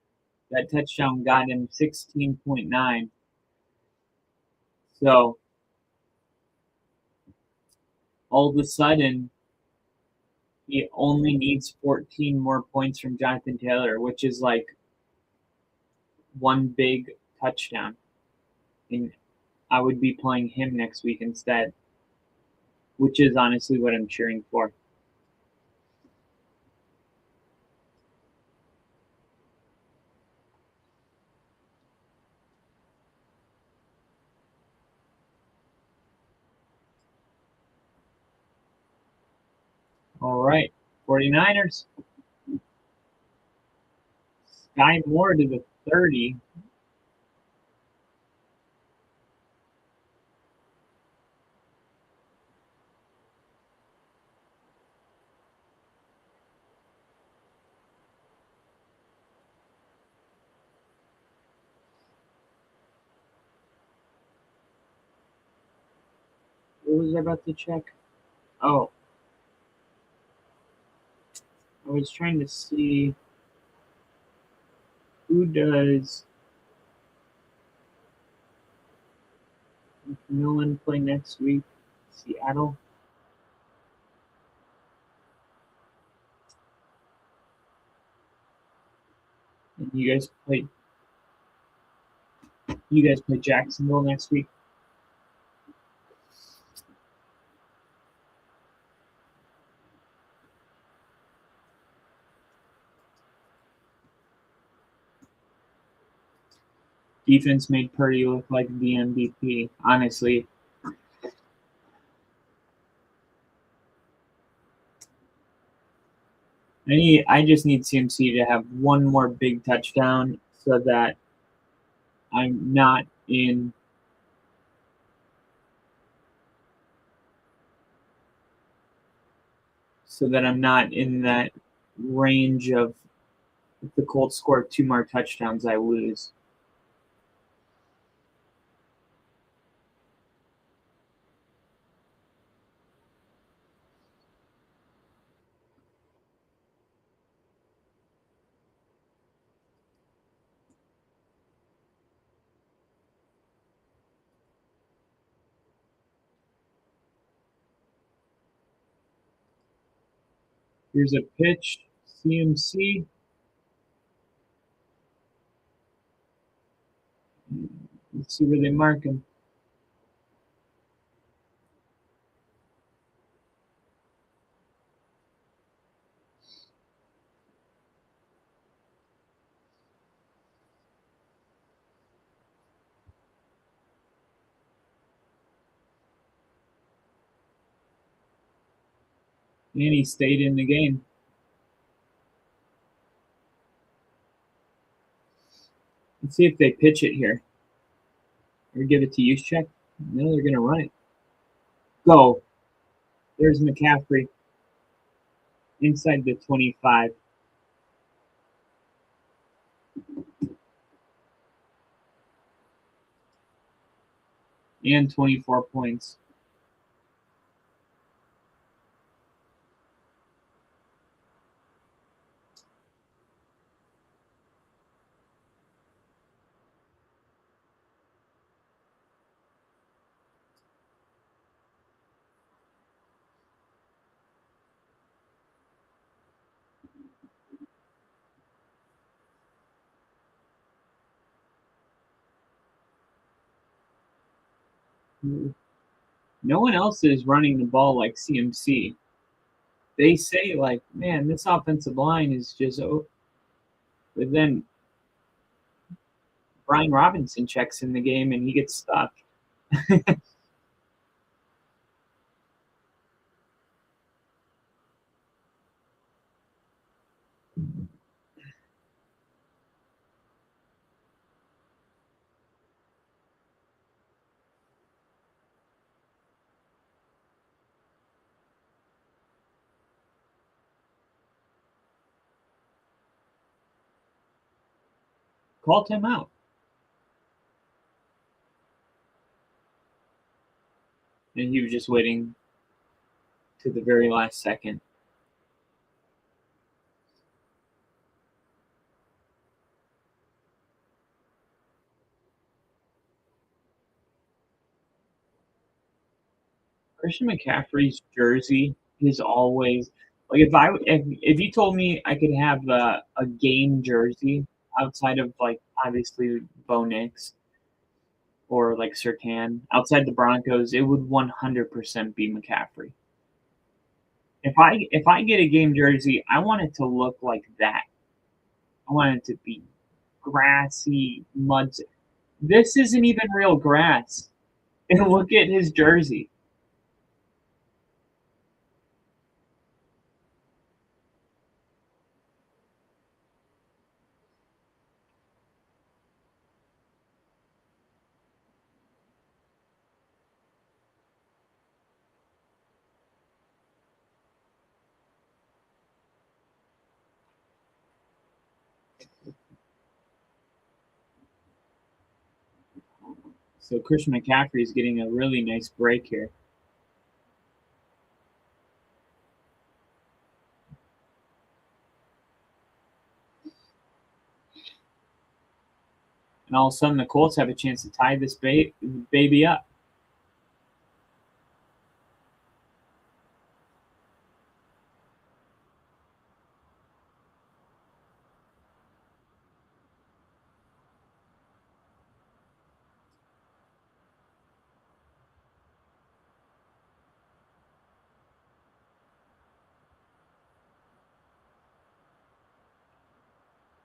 That touchdown got him 16.9. So all of a sudden, he only needs 14 more points from Jonathan Taylor, which is like one big touchdown. And I would be playing him next week instead, which is honestly what I'm cheering for. All right, 49ers. Sky Moore to the 30. What was I about to check? Oh, I was trying to see who does McMillan play next week. Seattle. And you guys play Jacksonville next week. Defense made Purdy look like the MVP. Honestly, I just need CMC to have one more big touchdown so that I'm not in that range of if the Colts score 2 more touchdowns, I lose. Here's a pitch, CMC. Let's see where they mark him. And he stayed in the game. Let's see if they pitch it here. Or give it to use check. No, they're going to run it. Go. There's McCaffrey. Inside the 25. And 24 points. No one else is running the ball like CMC. They say, like, man, this offensive line is just. But then Brian Robinson checks in the game and he gets stuck. Call timeout. And he was just waiting to the very last second. Christian McCaffrey's jersey is always like if you told me I could have a game jersey outside of like obviously Bo Nix or like Sertan outside the Broncos, it would 100% be McCaffrey. If I get a game jersey, I want it to look like that. I want it to be grassy, mud. This isn't even real grass. And look at his jersey. So Christian McCaffrey is getting a really nice break here. And all of a sudden, the Colts have a chance to tie this baby up.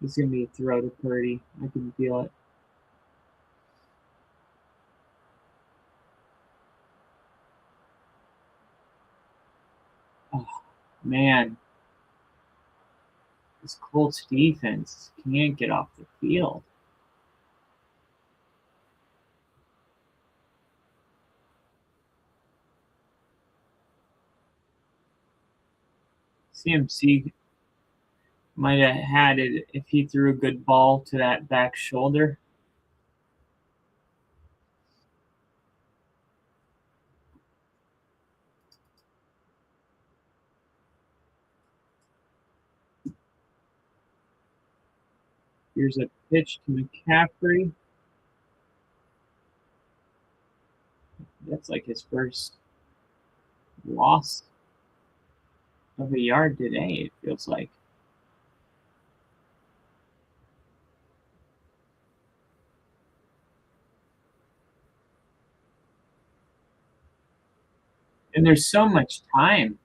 It's going to be a throw to Purdy. I can feel it. Oh, man. This Colts defense can't get off the field. CMC might have had it if he threw a good ball to that back shoulder. Here's a pitch to McCaffrey. That's like his first loss of a yard today, it feels like. And there's so much time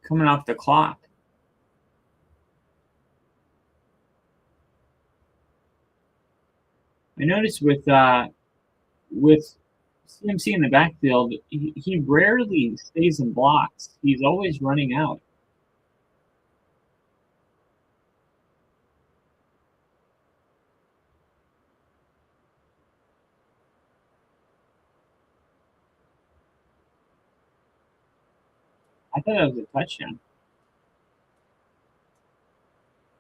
coming off the clock. I noticed with CMC in the backfield, he rarely stays in blocks. He's always running out. I thought that was a touchdown.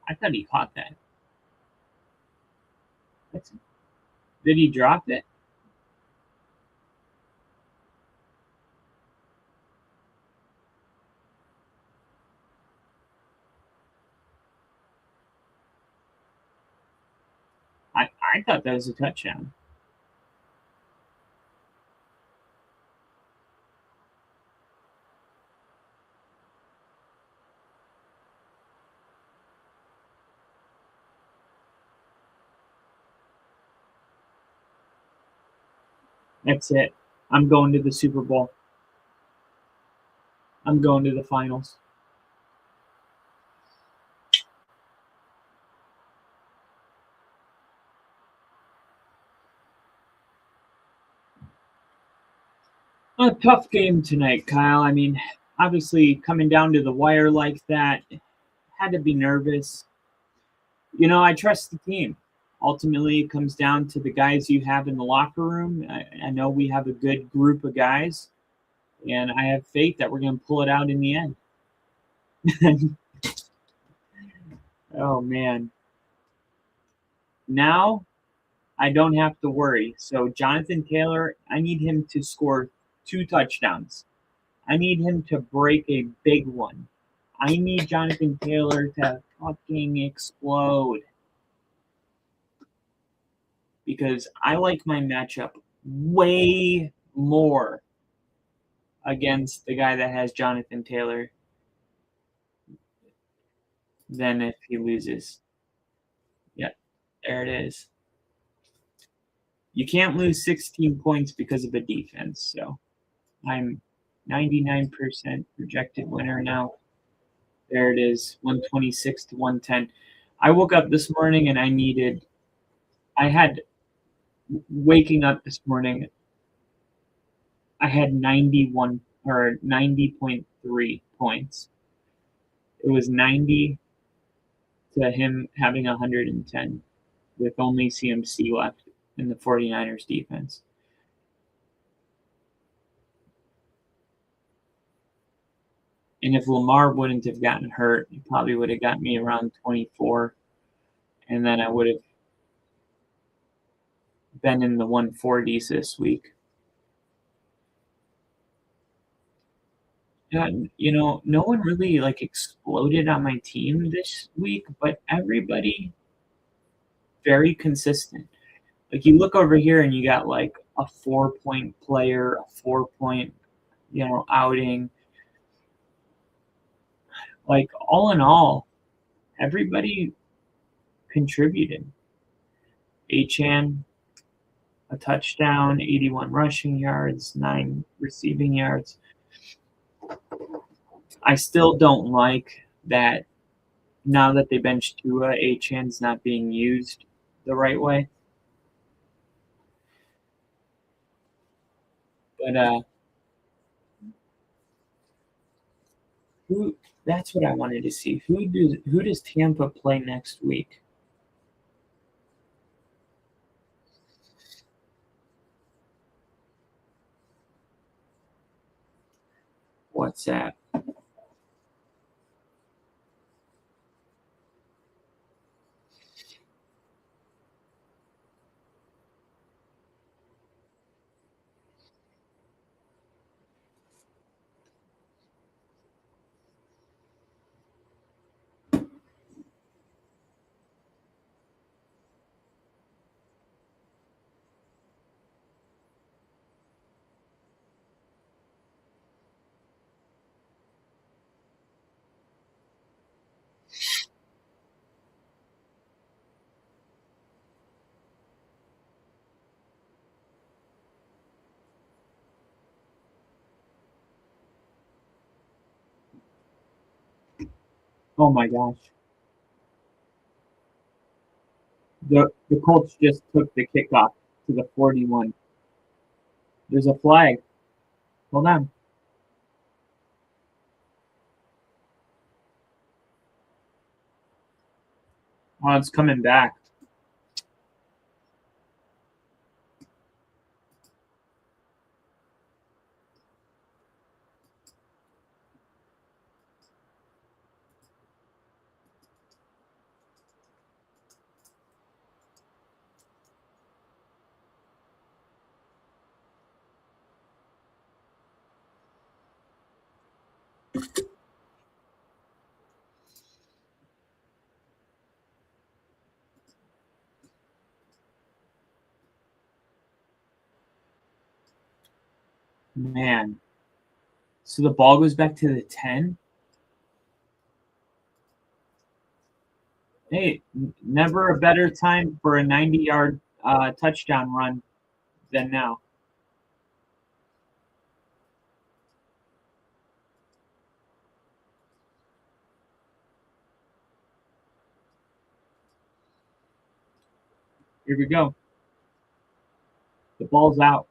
I thought he caught that. Did he drop it? I thought that was a touchdown. That's it. I'm going to the Super Bowl. I'm going to the finals. A tough game tonight, Kyle. I mean, obviously coming down to the wire like that, had to be nervous. You know, I trust the team. Ultimately, it comes down to the guys you have in the locker room. I know we have a good group of guys, and I have faith that we're going to pull it out in the end. Oh, man. Now I don't have to worry. So, Jonathan Taylor, I need him to score 2 touchdowns. I need him to break a big one. I need Jonathan Taylor to fucking explode. Because I like my matchup way more against the guy that has Jonathan Taylor than if he loses. Yep, there it is. You can't lose 16 points because of a defense. So I'm 99% projected winner now. There it is, 126 to 110. I woke up this morning and waking up this morning, I had 91 or 90.3 points. It was 90 to him having 110 with only CMC left in the 49ers defense. And if Lamar wouldn't have gotten hurt, he probably would have got me around 24. And then I would have been in the 140s this week. You know, no one really like exploded on my team this week, but everybody very consistent. Like you look over here and you got like a 4-point player, a 4-point, outing. Like all in all, everybody contributed. Achan, a touchdown, 81 rushing yards, 9 receiving yards. I still don't like that now that they benched Tua, Achan's not being used the right way. But who? That's what I wanted to see. Who does Tampa play next week? What's that? Oh my gosh. The Colts just took the kickoff to the 41. There's a flag. Hold on. Oh, it's coming back. Man. So the ball goes back to the 10. Hey, never a better time for a 90-yard touchdown run than now. Here we go. The ball's out.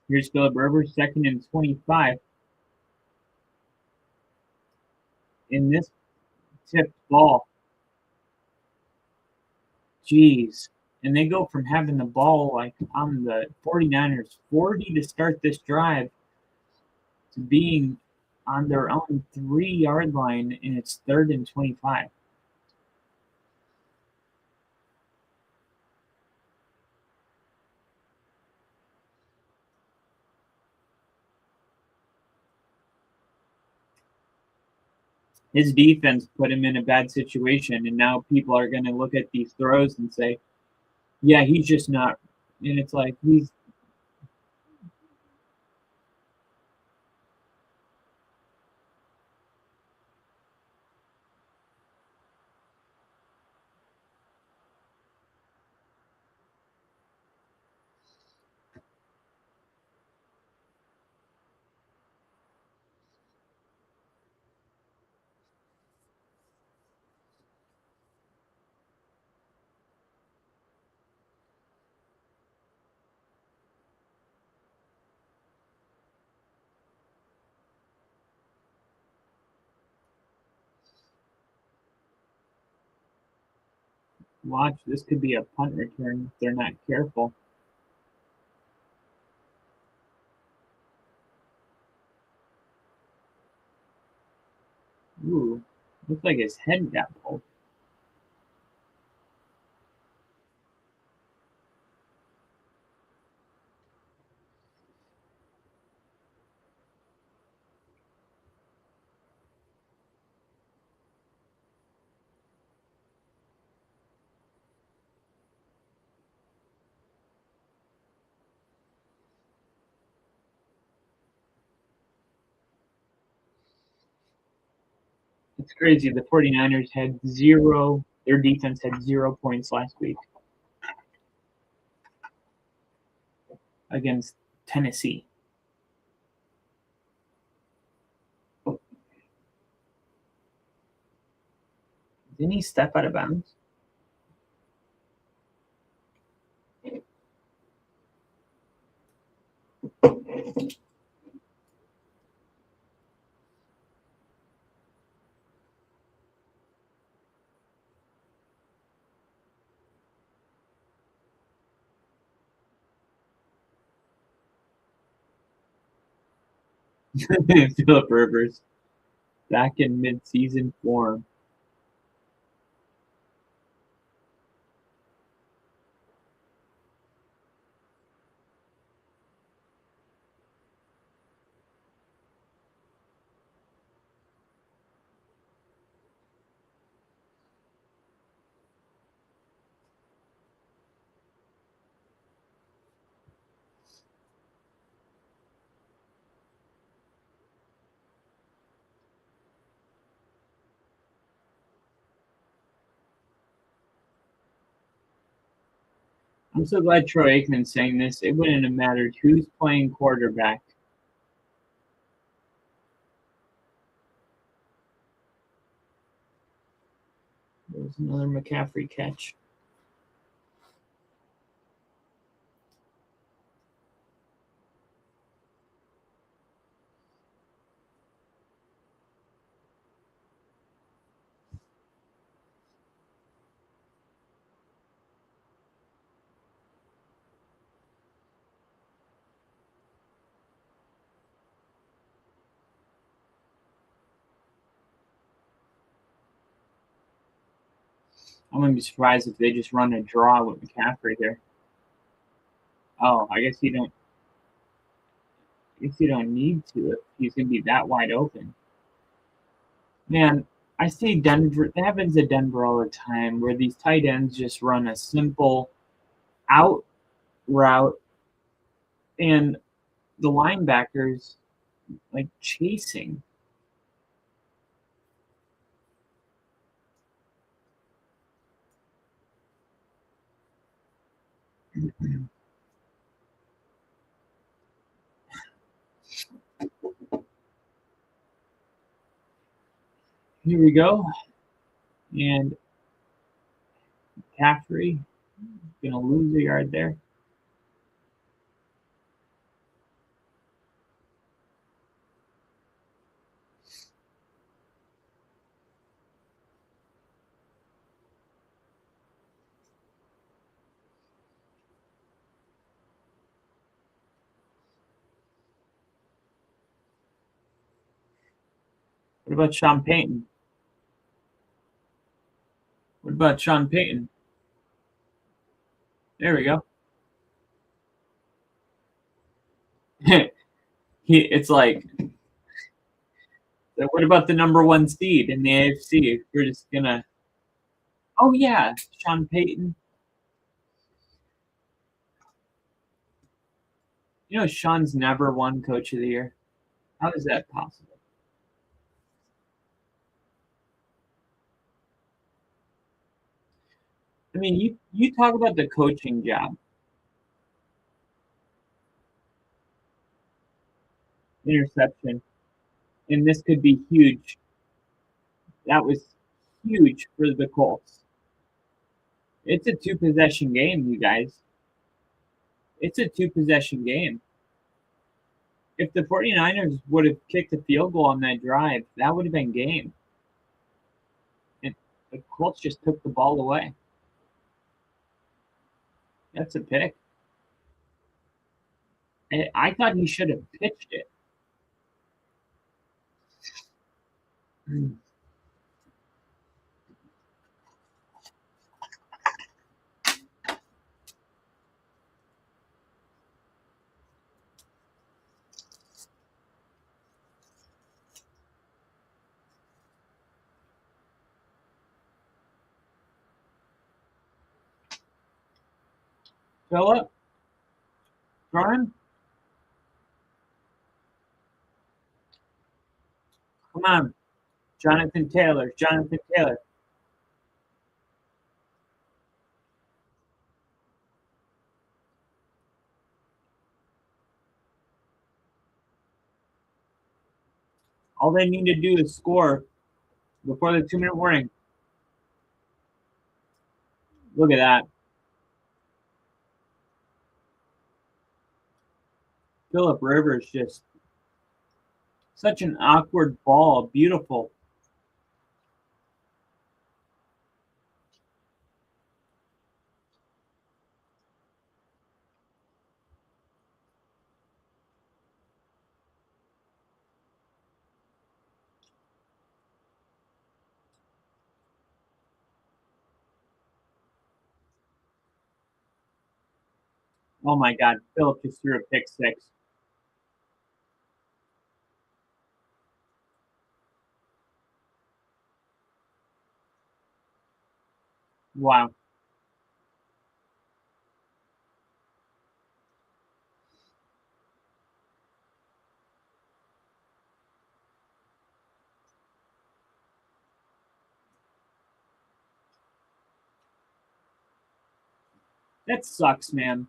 Here's Philip Rivers, 2nd and 25. In this tipped ball. Jeez. And they go from having the ball like on the 49ers 40 to start this drive to being on their own 3-yard line, and it's 3rd and 25. His defense put him in a bad situation, and now people are going to look at these throws and say, yeah, he's just not. And it's like he's. Watch, this could be a punt return if they're not careful. Ooh, looks like his head got pulled. It's crazy. The 49ers had their defense had 0 points last week against Tennessee. Didn't he step out of bounds? Philip Rivers back in mid-season form. I'm so glad Troy Aikman's saying this. It wouldn't have mattered who's playing quarterback. There's another McCaffrey catch. I'm gonna be surprised if they just run a draw with McCaffrey here. Oh, I guess you don't. I guess you don't need to if he's gonna be that wide open. Man, I see Denver. That happens at Denver all the time, where these tight ends just run a simple out route, and the linebackers like chasing. Here we go, and McCaffrey gonna lose a yard there. What about Sean Payton? What about Sean Payton? There we go. It's like, what about the number one seed in the AFC? We're just gonna. Oh yeah, Sean Payton. You know, Sean's never won Coach of the Year. How is that possible? I mean, you talk about the coaching job. Interception, and this could be huge. That was huge for the Colts. It's a two possession game, you guys. It's a two possession game. If the 49ers would have kicked a field goal on that drive, that would have been game. And the Colts just took the ball away. That's a pick. I thought he should have pitched it. Philip, throw him. Come on, Jonathan Taylor. Jonathan Taylor. All they need to do is score before the 2-minute warning. Look at that. Philip Rivers just such an awkward ball. Beautiful. Oh my God. Philip just threw a pick six. Wow. That sucks, man.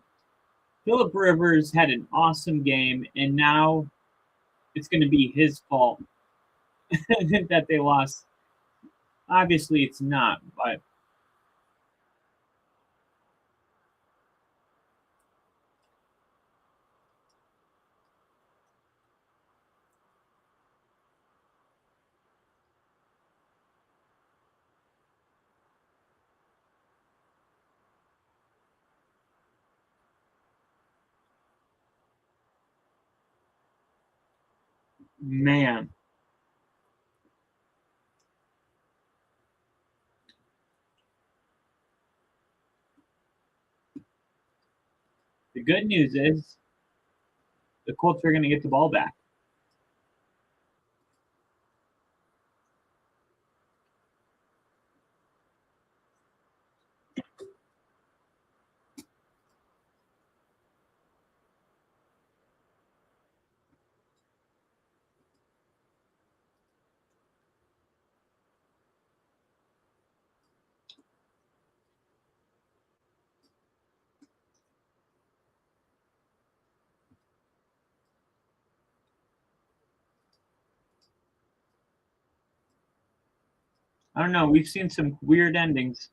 Philip Rivers had an awesome game, and now it's going to be his fault that they lost. Obviously, it's not, but man. The good news is the Colts are going to get the ball back. I don't know. We've seen some weird endings.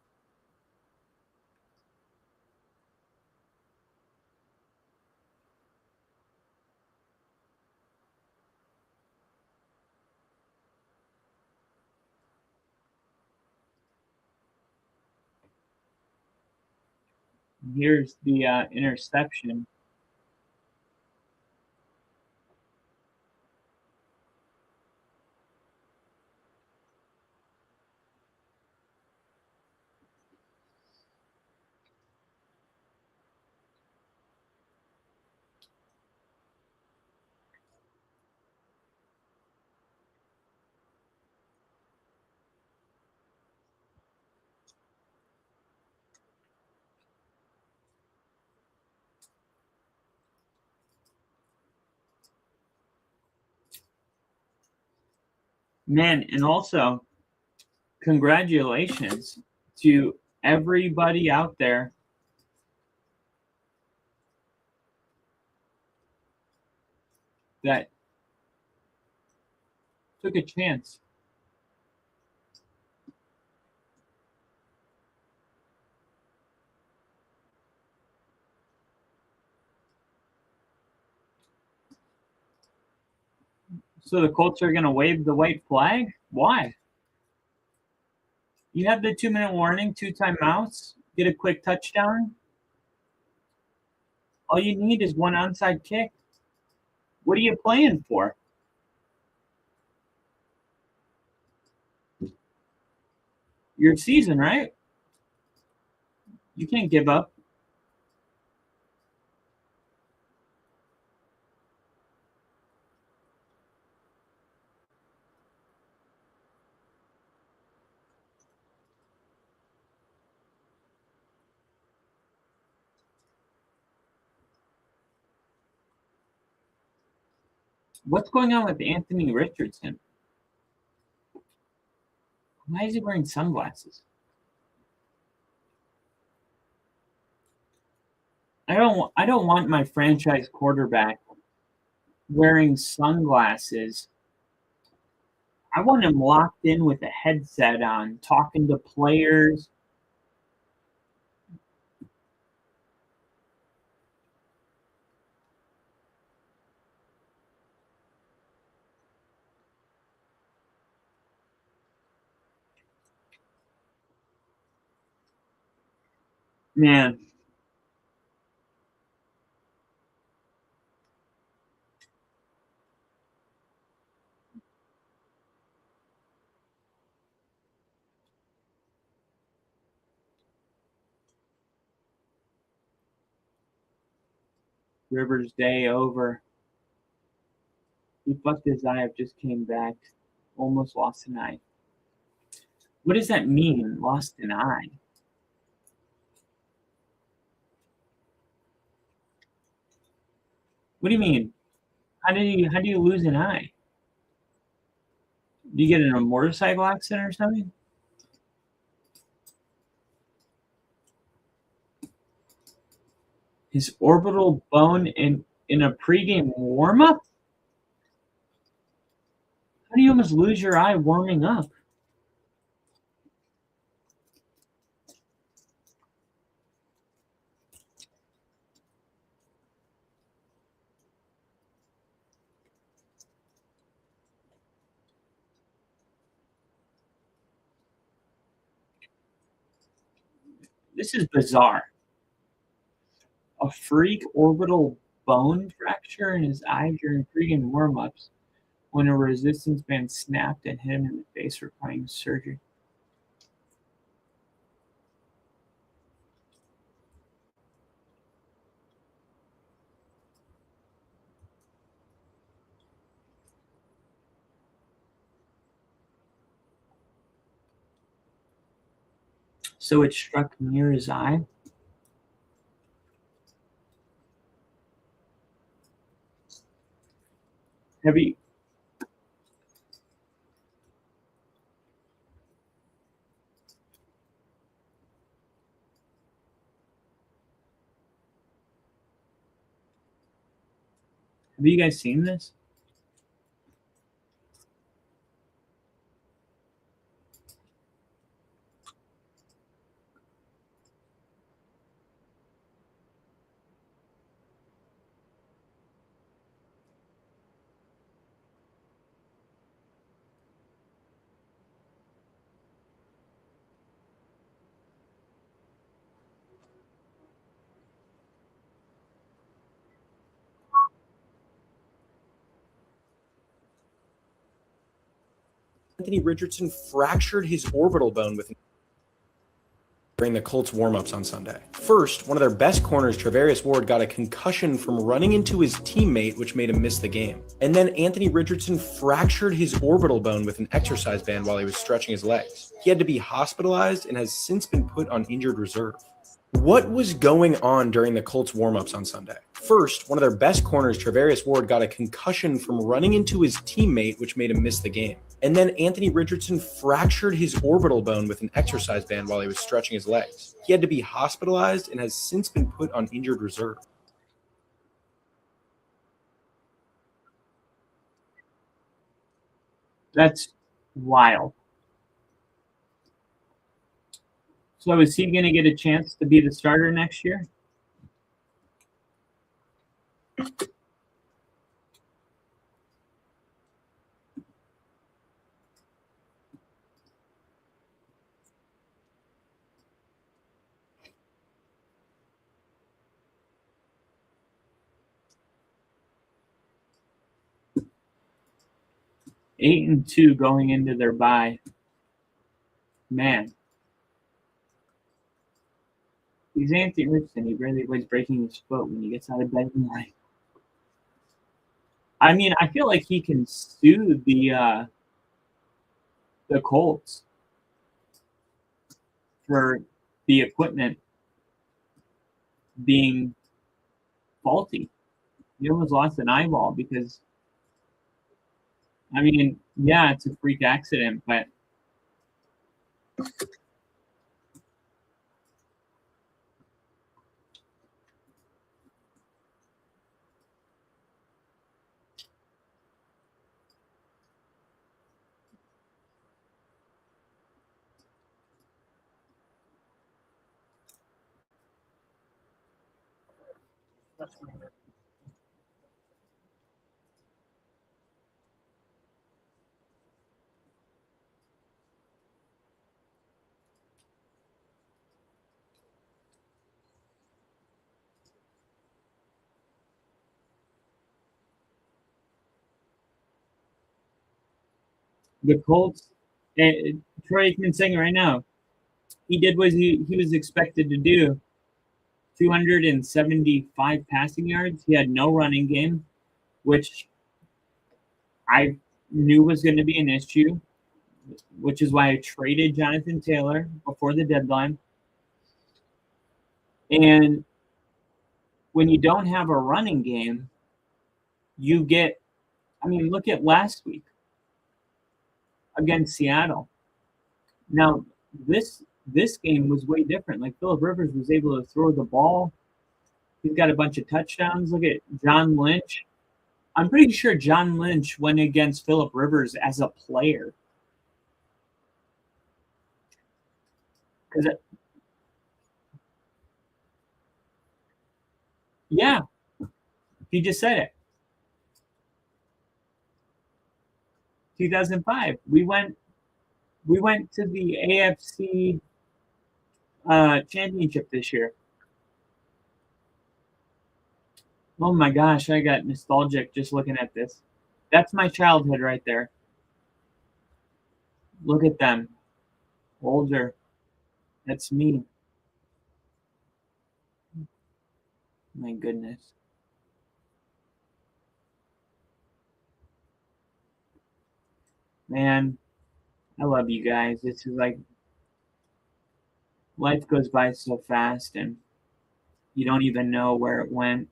Here's the interception. Man, and also congratulations to everybody out there that took a chance. So the Colts are going to wave the white flag? Why? You have the 2-minute warning, 2 timeouts, get a quick touchdown. All you need is one onside kick. What are you playing for? Your season, right? You can't give up. What's going on with Anthony Richardson? Why is he wearing sunglasses? I don't want my franchise quarterback wearing sunglasses. I want him locked in with a headset on, talking to players. Man, Rivers' day over. He fucked his eye up, just came back. Almost lost an eye. What does that mean, lost an eye? What do you mean? How do you lose an eye? Do you get in a motorcycle accident or something? His orbital bone in a pregame warm up? How do you almost lose your eye warming up? This is bizarre. A freak orbital bone fracture in his eye during pregame warm ups when a resistance band snapped and hit him in the face, requiring surgery. So it struck near his eye. Have you have you guys seen this? Anthony Richardson fractured his orbital bone during the Colts warm-ups on Sunday. First, one of their best corners, Travarius Ward, got a concussion from running into his teammate, which made him miss the game. And then Anthony Richardson fractured his orbital bone with an exercise band while he was stretching his legs. He had to be hospitalized and has since been put on injured reserve. What was going on during the Colts warm-ups on Sunday? First, one of their best corners, Travarius Ward, got a concussion from running into his teammate, which made him miss the game. And then Anthony Richardson fractured his orbital bone with an exercise band while he was stretching his legs. He had to be hospitalized and has since been put on injured reserve. That's wild. So is he going to get a chance to be the starter next year? 8-2 going into their bye. Man. He's Anthony Richardson. He really avoids breaking his foot when he gets out of bed in the morning. I mean, I feel like he can sue the Colts for the equipment being faulty. He almost lost an eyeball because, I mean, yeah, it's a freak accident, but the Colts, Troy Aikman's saying right now, he did what he was expected to do. 275 passing yards. He had no running game, which I knew was going to be an issue, which is why I traded Jonathan Taylor before the deadline. And when you don't have a running game, you get, I mean, look at last week against Seattle. Now, this game was way different. Like Phillip Rivers was able to throw the ball. He's got a bunch of touchdowns. Look at John Lynch. I'm pretty sure John Lynch went against Phillip Rivers as a player. Yeah, he just said it. 2005. We went to the AFC championship this year. Oh my gosh, I got nostalgic just looking at this. That's my childhood right there. Look at them. Older. That's me. My goodness. Man, I love you guys. This is like life goes by so fast and you don't even know where it went.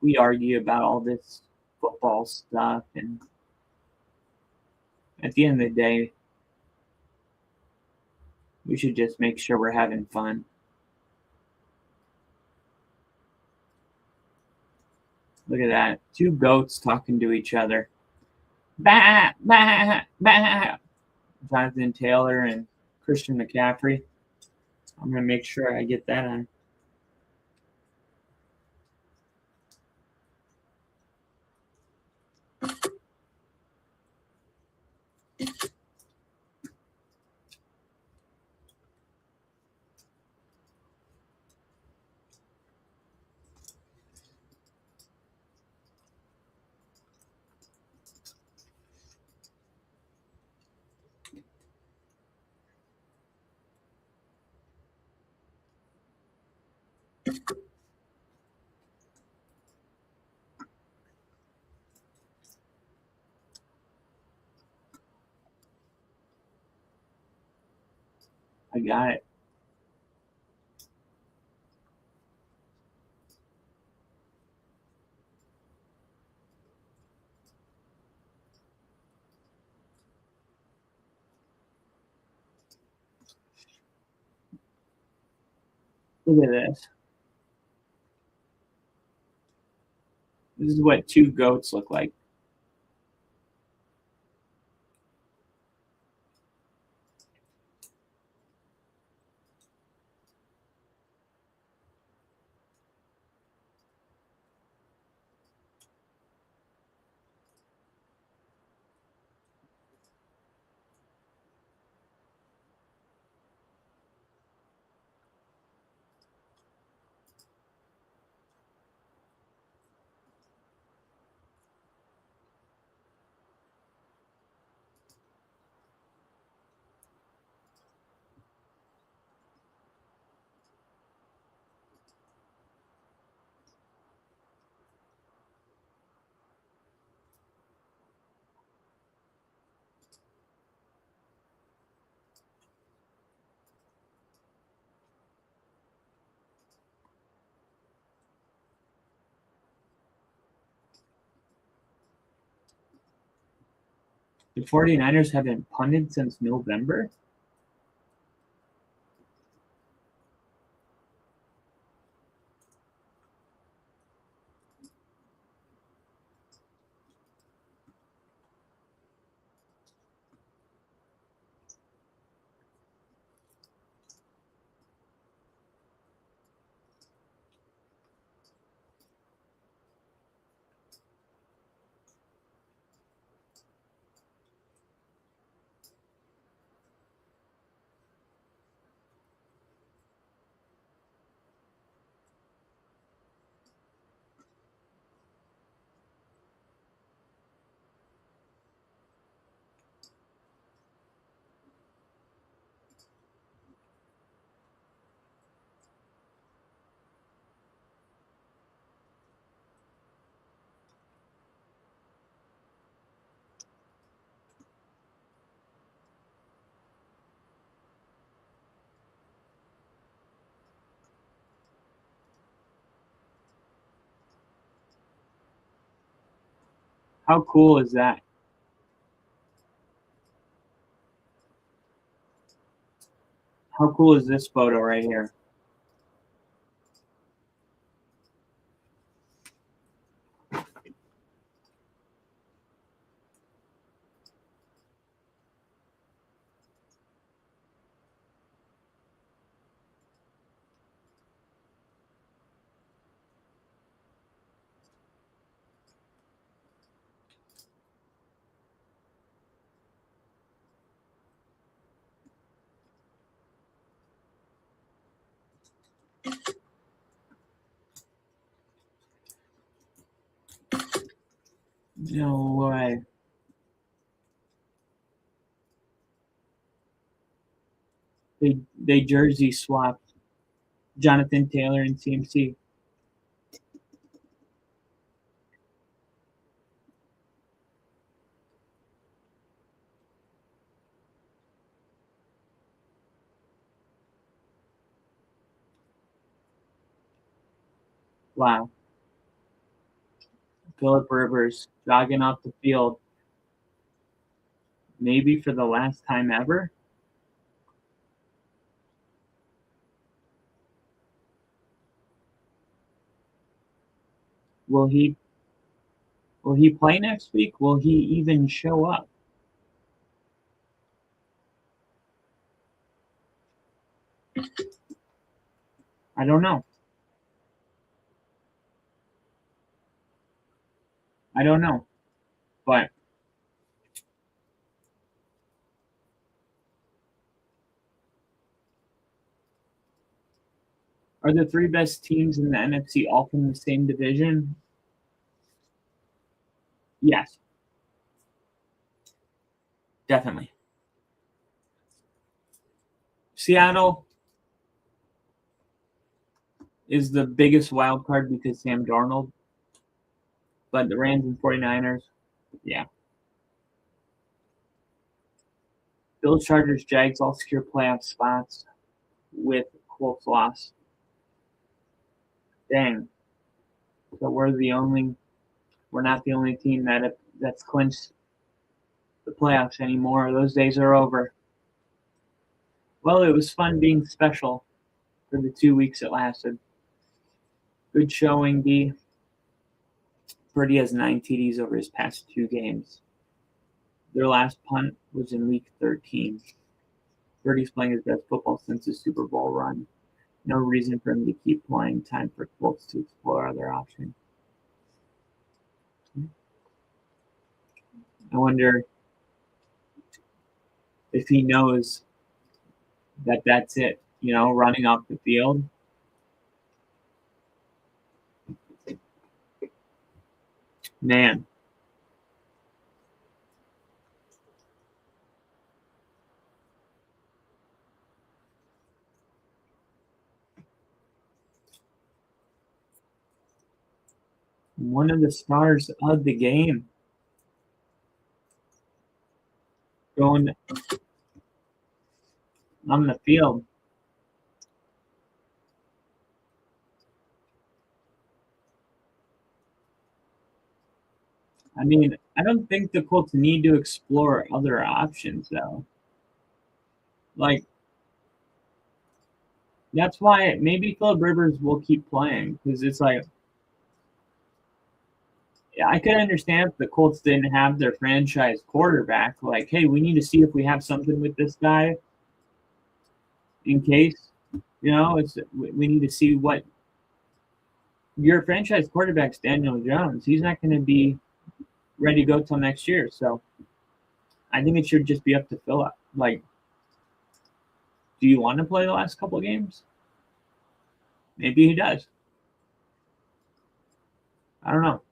We argue about all this football stuff, and at the end of the day, we should just make sure we're having fun. Look at that. Two goats talking to each other. Bah, bah, bah. Jonathan Taylor and Christian McCaffrey. I'm going to make sure I get that on. I got it. Look at this. This is what two goats look like. The 49ers haven't punted since November? How cool is that? How cool is this photo right here? No way. They jersey swapped Jonathan Taylor and CMC. Wow. Philip Rivers jogging off the field, maybe for the last time ever. Will he play next week? Will he even show up? I don't know. I don't know. But are the three best teams in the NFC all from the same division? Yes. Definitely. Seattle is the biggest wild card because Sam Darnold. But the Rams and 49ers, yeah. Bills, Chargers, Jags all secure playoff spots with Colts loss. Dang. So we're not the only team that's clinched the playoffs anymore. Those days are over. Well, it was fun being special for the 2 weeks it lasted. Good showing, D. Purdy has 9 TDs over his past 2 games. Their last punt was in week 13. Purdy's playing his best football since his Super Bowl run. No reason for him to keep playing. Time for Colts to explore other options. I wonder if he knows that that's it, running off the field. Man. One of the stars of the game going on the field. I mean, I don't think the Colts need to explore other options though. Like that's why maybe Philip Rivers will keep playing because it's like yeah, I could understand if the Colts didn't have their franchise quarterback. Like, hey, we need to see if we have something with this guy in case. We need to see what your franchise quarterback's Daniel Jones. He's not going to be ready to go till next year. So I think it should just be up to Philip. Like, do you want to play the last couple games? Maybe he does. I don't know.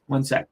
One sec.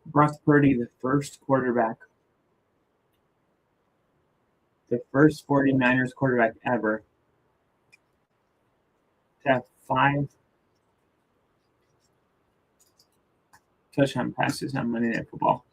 Brock Purdy, the first quarterback, the first 49ers quarterback ever to have 5 touchdown passes on Monday Night Football.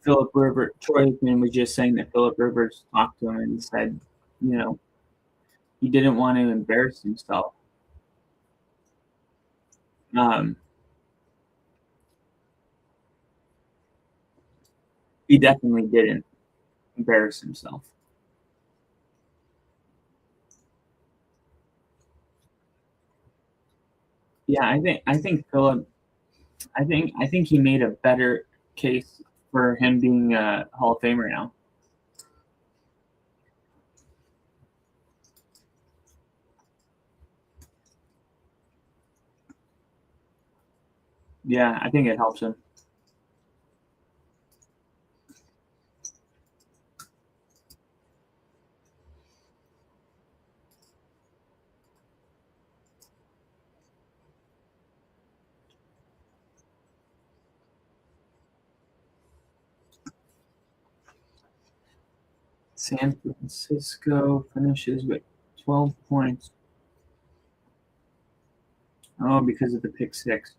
Philip Rivers, Troy Aikman was just saying that Philip Rivers talked to him and said, he didn't want to embarrass himself. He definitely didn't embarrass himself. Yeah, I think Philip, I think he made a better case for him being a Hall of Famer now. Yeah, I think it helps him. San Francisco finishes with 12 points. Oh, because of the pick 6.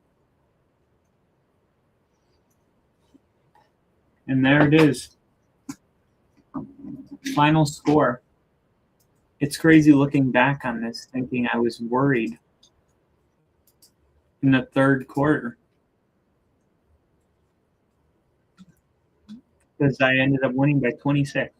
And there it is. Final score. It's crazy looking back on this, thinking I was worried in the third quarter because I ended up winning by 26.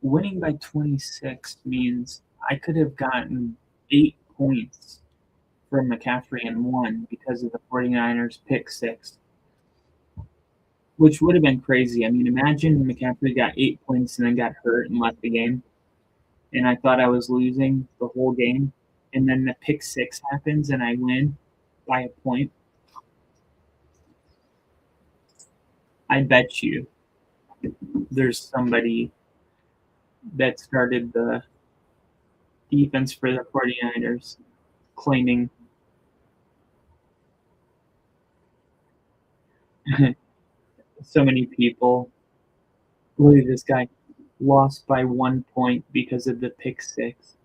winning by 26 means I could have gotten 8 points from McCaffrey and won because of the 49ers pick 6, which would have been crazy. I mean, imagine McCaffrey got 8 points and then got hurt and left the game, and I thought I was losing the whole game, and then the pick 6 happens and I win by a point. I bet you there's somebody that started the defense for the 49ers claiming so many people. Look at this guy. Lost by 1 point because of the pick 6.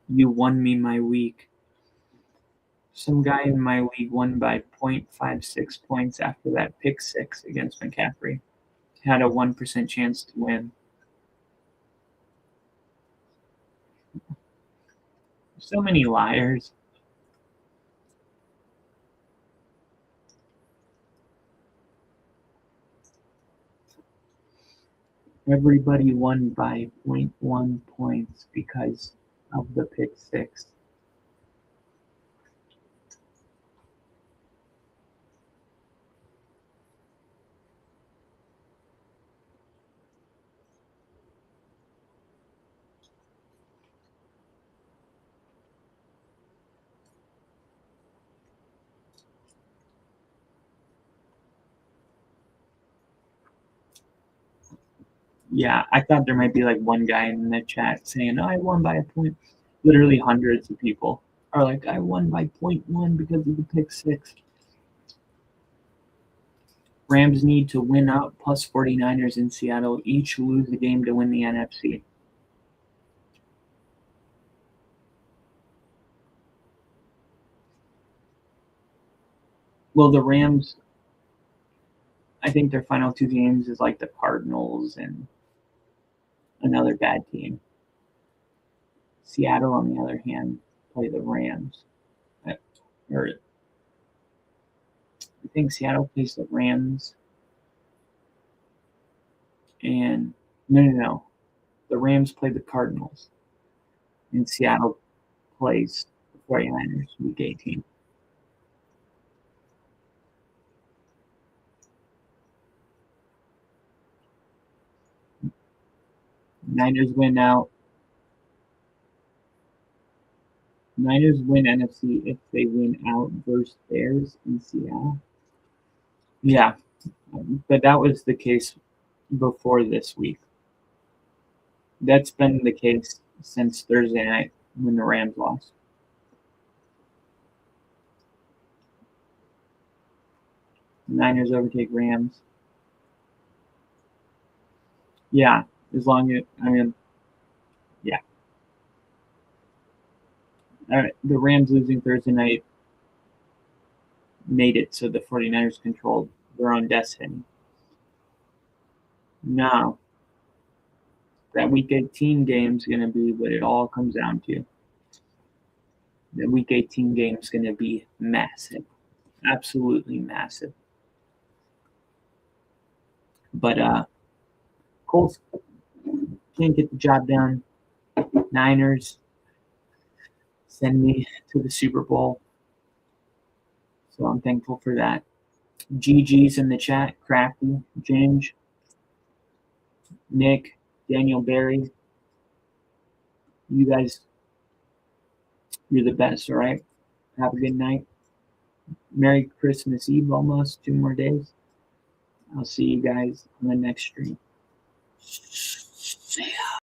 You won me my week. Some guy in my league won by 0.56 points after that pick 6 against McCaffrey. Had a 1% chance to win. So many liars. Everybody won by 0.1 points because of the pick 6. Yeah, I thought there might be like one guy in the chat saying, "Oh, I won by a point." Literally hundreds of people are like, "I won by 0.1 because of the pick 6." Rams need to win out plus 49ers in Seattle each lose the game to win the NFC. Well, the Rams, I think their final 2 games is like the Cardinals and another bad team. Seattle, on the other hand, play the Rams. Or I think Seattle plays the Rams. And no. The Rams play the Cardinals. And Seattle plays the 49ers week 18. Niners win out. Niners win NFC if they win out versus Bears in Seattle. Yeah, but that was the case before this week. That's been the case since Thursday night when the Rams lost. Niners overtake Rams. Yeah, as long as, yeah. All right, the Rams losing Thursday night made it so the 49ers controlled their own destiny. Now, that week 18 game is going to be what it all comes down to. The week 18 game is going to be massive. Absolutely massive. But Colts can't get the job done. Niners send me to the Super Bowl. So I'm thankful for that. GG's in the chat. Crafty, Ginge, Nick, Daniel Barry. You guys, you're the best, all right? Have a good night. Merry Christmas Eve almost. 2 more days. I'll see you guys on the next stream. See ya.